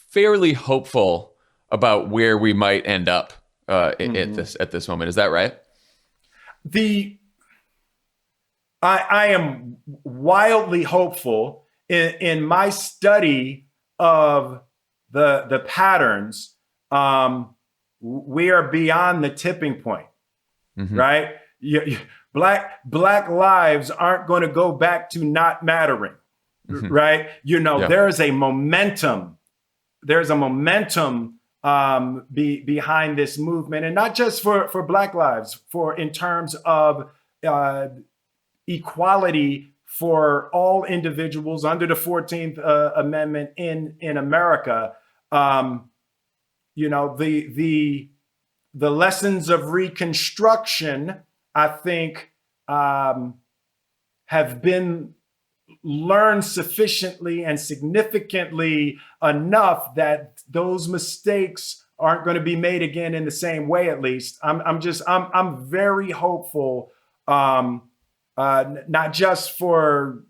S1: fairly hopeful about where we might end up at this moment. Is that right?
S9: I am wildly hopeful in my study of the patterns. We are beyond the tipping point, right? Black lives aren't going to go back to not mattering, right? There is a momentum. There's a momentum behind this movement, and not just for Black lives, in terms of equality for all individuals under the 14th Amendment in America. The lessons of Reconstruction, I think, have been learned sufficiently and significantly enough that those mistakes aren't going to be made again in the same way. At least I'm very hopeful, not just for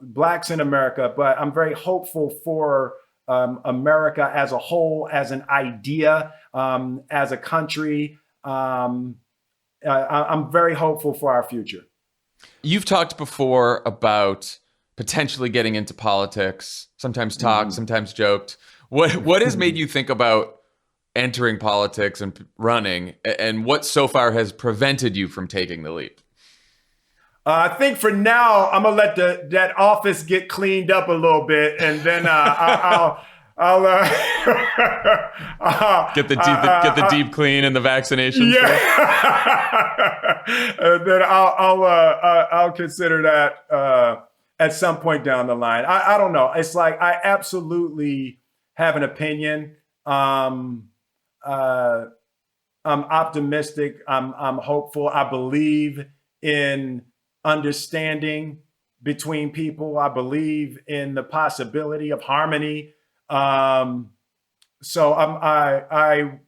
S9: blacks in America, but I'm very hopeful for America as a whole, as an idea, as a country. I'm very hopeful for our future.
S1: You've talked before about potentially getting into politics, sometimes talked, sometimes joked. What has made you think about entering politics and running, and what so far has prevented you from taking the leap?
S9: I think for now, I'm gonna let that office get cleaned up a little bit, and then I'll
S1: get the deep clean and the vaccination.
S9: Yeah, and then I'll consider that at some point down the line. I don't know. It's like I absolutely have an opinion. I'm optimistic. I'm hopeful. I believe in understanding between people. I believe in the possibility of harmony. So I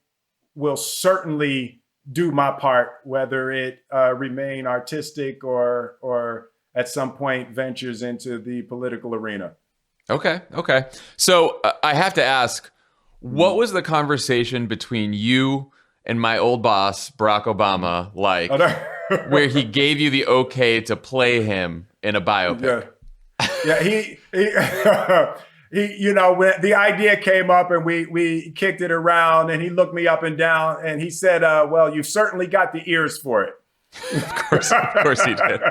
S9: will certainly do my part, whether it remain artistic or at some point ventures into the political arena.
S1: Okay. So I have to ask, what was the conversation between you and my old boss, Barack Obama, like, where he gave you the okay to play him in a biopic?
S9: Yeah, he when the idea came up and we kicked it around, and he looked me up and down and he said, well, you've certainly got the ears for it.
S1: Of course he did.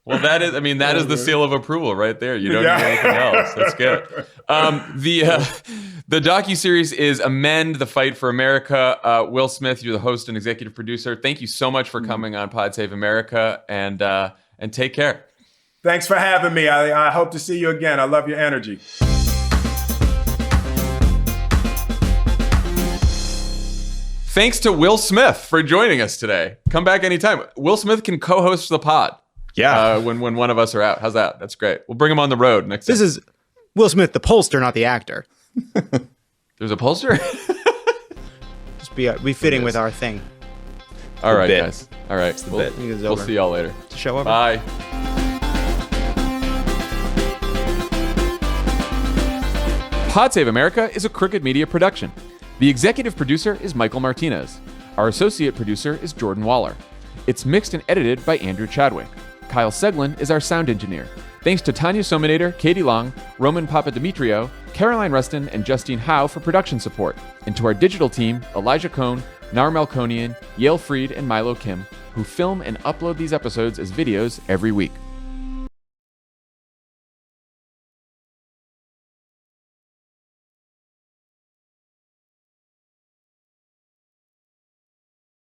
S1: Well, that is the seal of approval right there. You don't need anything else. That's good. The docuseries is Amend: The Fight for America. Will Smith, you're the host and executive producer. Thank you so much for coming on Pod Save America, and take care.
S9: Thanks for having me. I hope to see you again. I love your energy.
S1: Thanks to Will Smith for joining us today. Come back anytime. Will Smith can co-host the pod.
S3: Yeah.
S1: When one of us are out. How's that? That's great. We'll bring him on the road next time.
S2: This is Will Smith, the pollster, not the actor.
S1: There's a pollster?
S2: Just be fitting with our thing.
S1: All right, guys. All right. We'll see y'all later.
S2: It's the show over.
S1: Bye. Pod Save America is a Crooked Media production. The executive producer is Michael Martinez. Our associate producer is Jordan Waller. It's mixed and edited by Andrew Chadwick. Kyle Seglin is our sound engineer. Thanks to Tanya Sominator, Katie Long, Roman Papadimitriou, Caroline Rustin, and Justine Howe for production support. And to our digital team, Elijah Cohn, Nar Melkonian, Yale Freed, and Milo Kim, who film and upload these episodes as videos every week.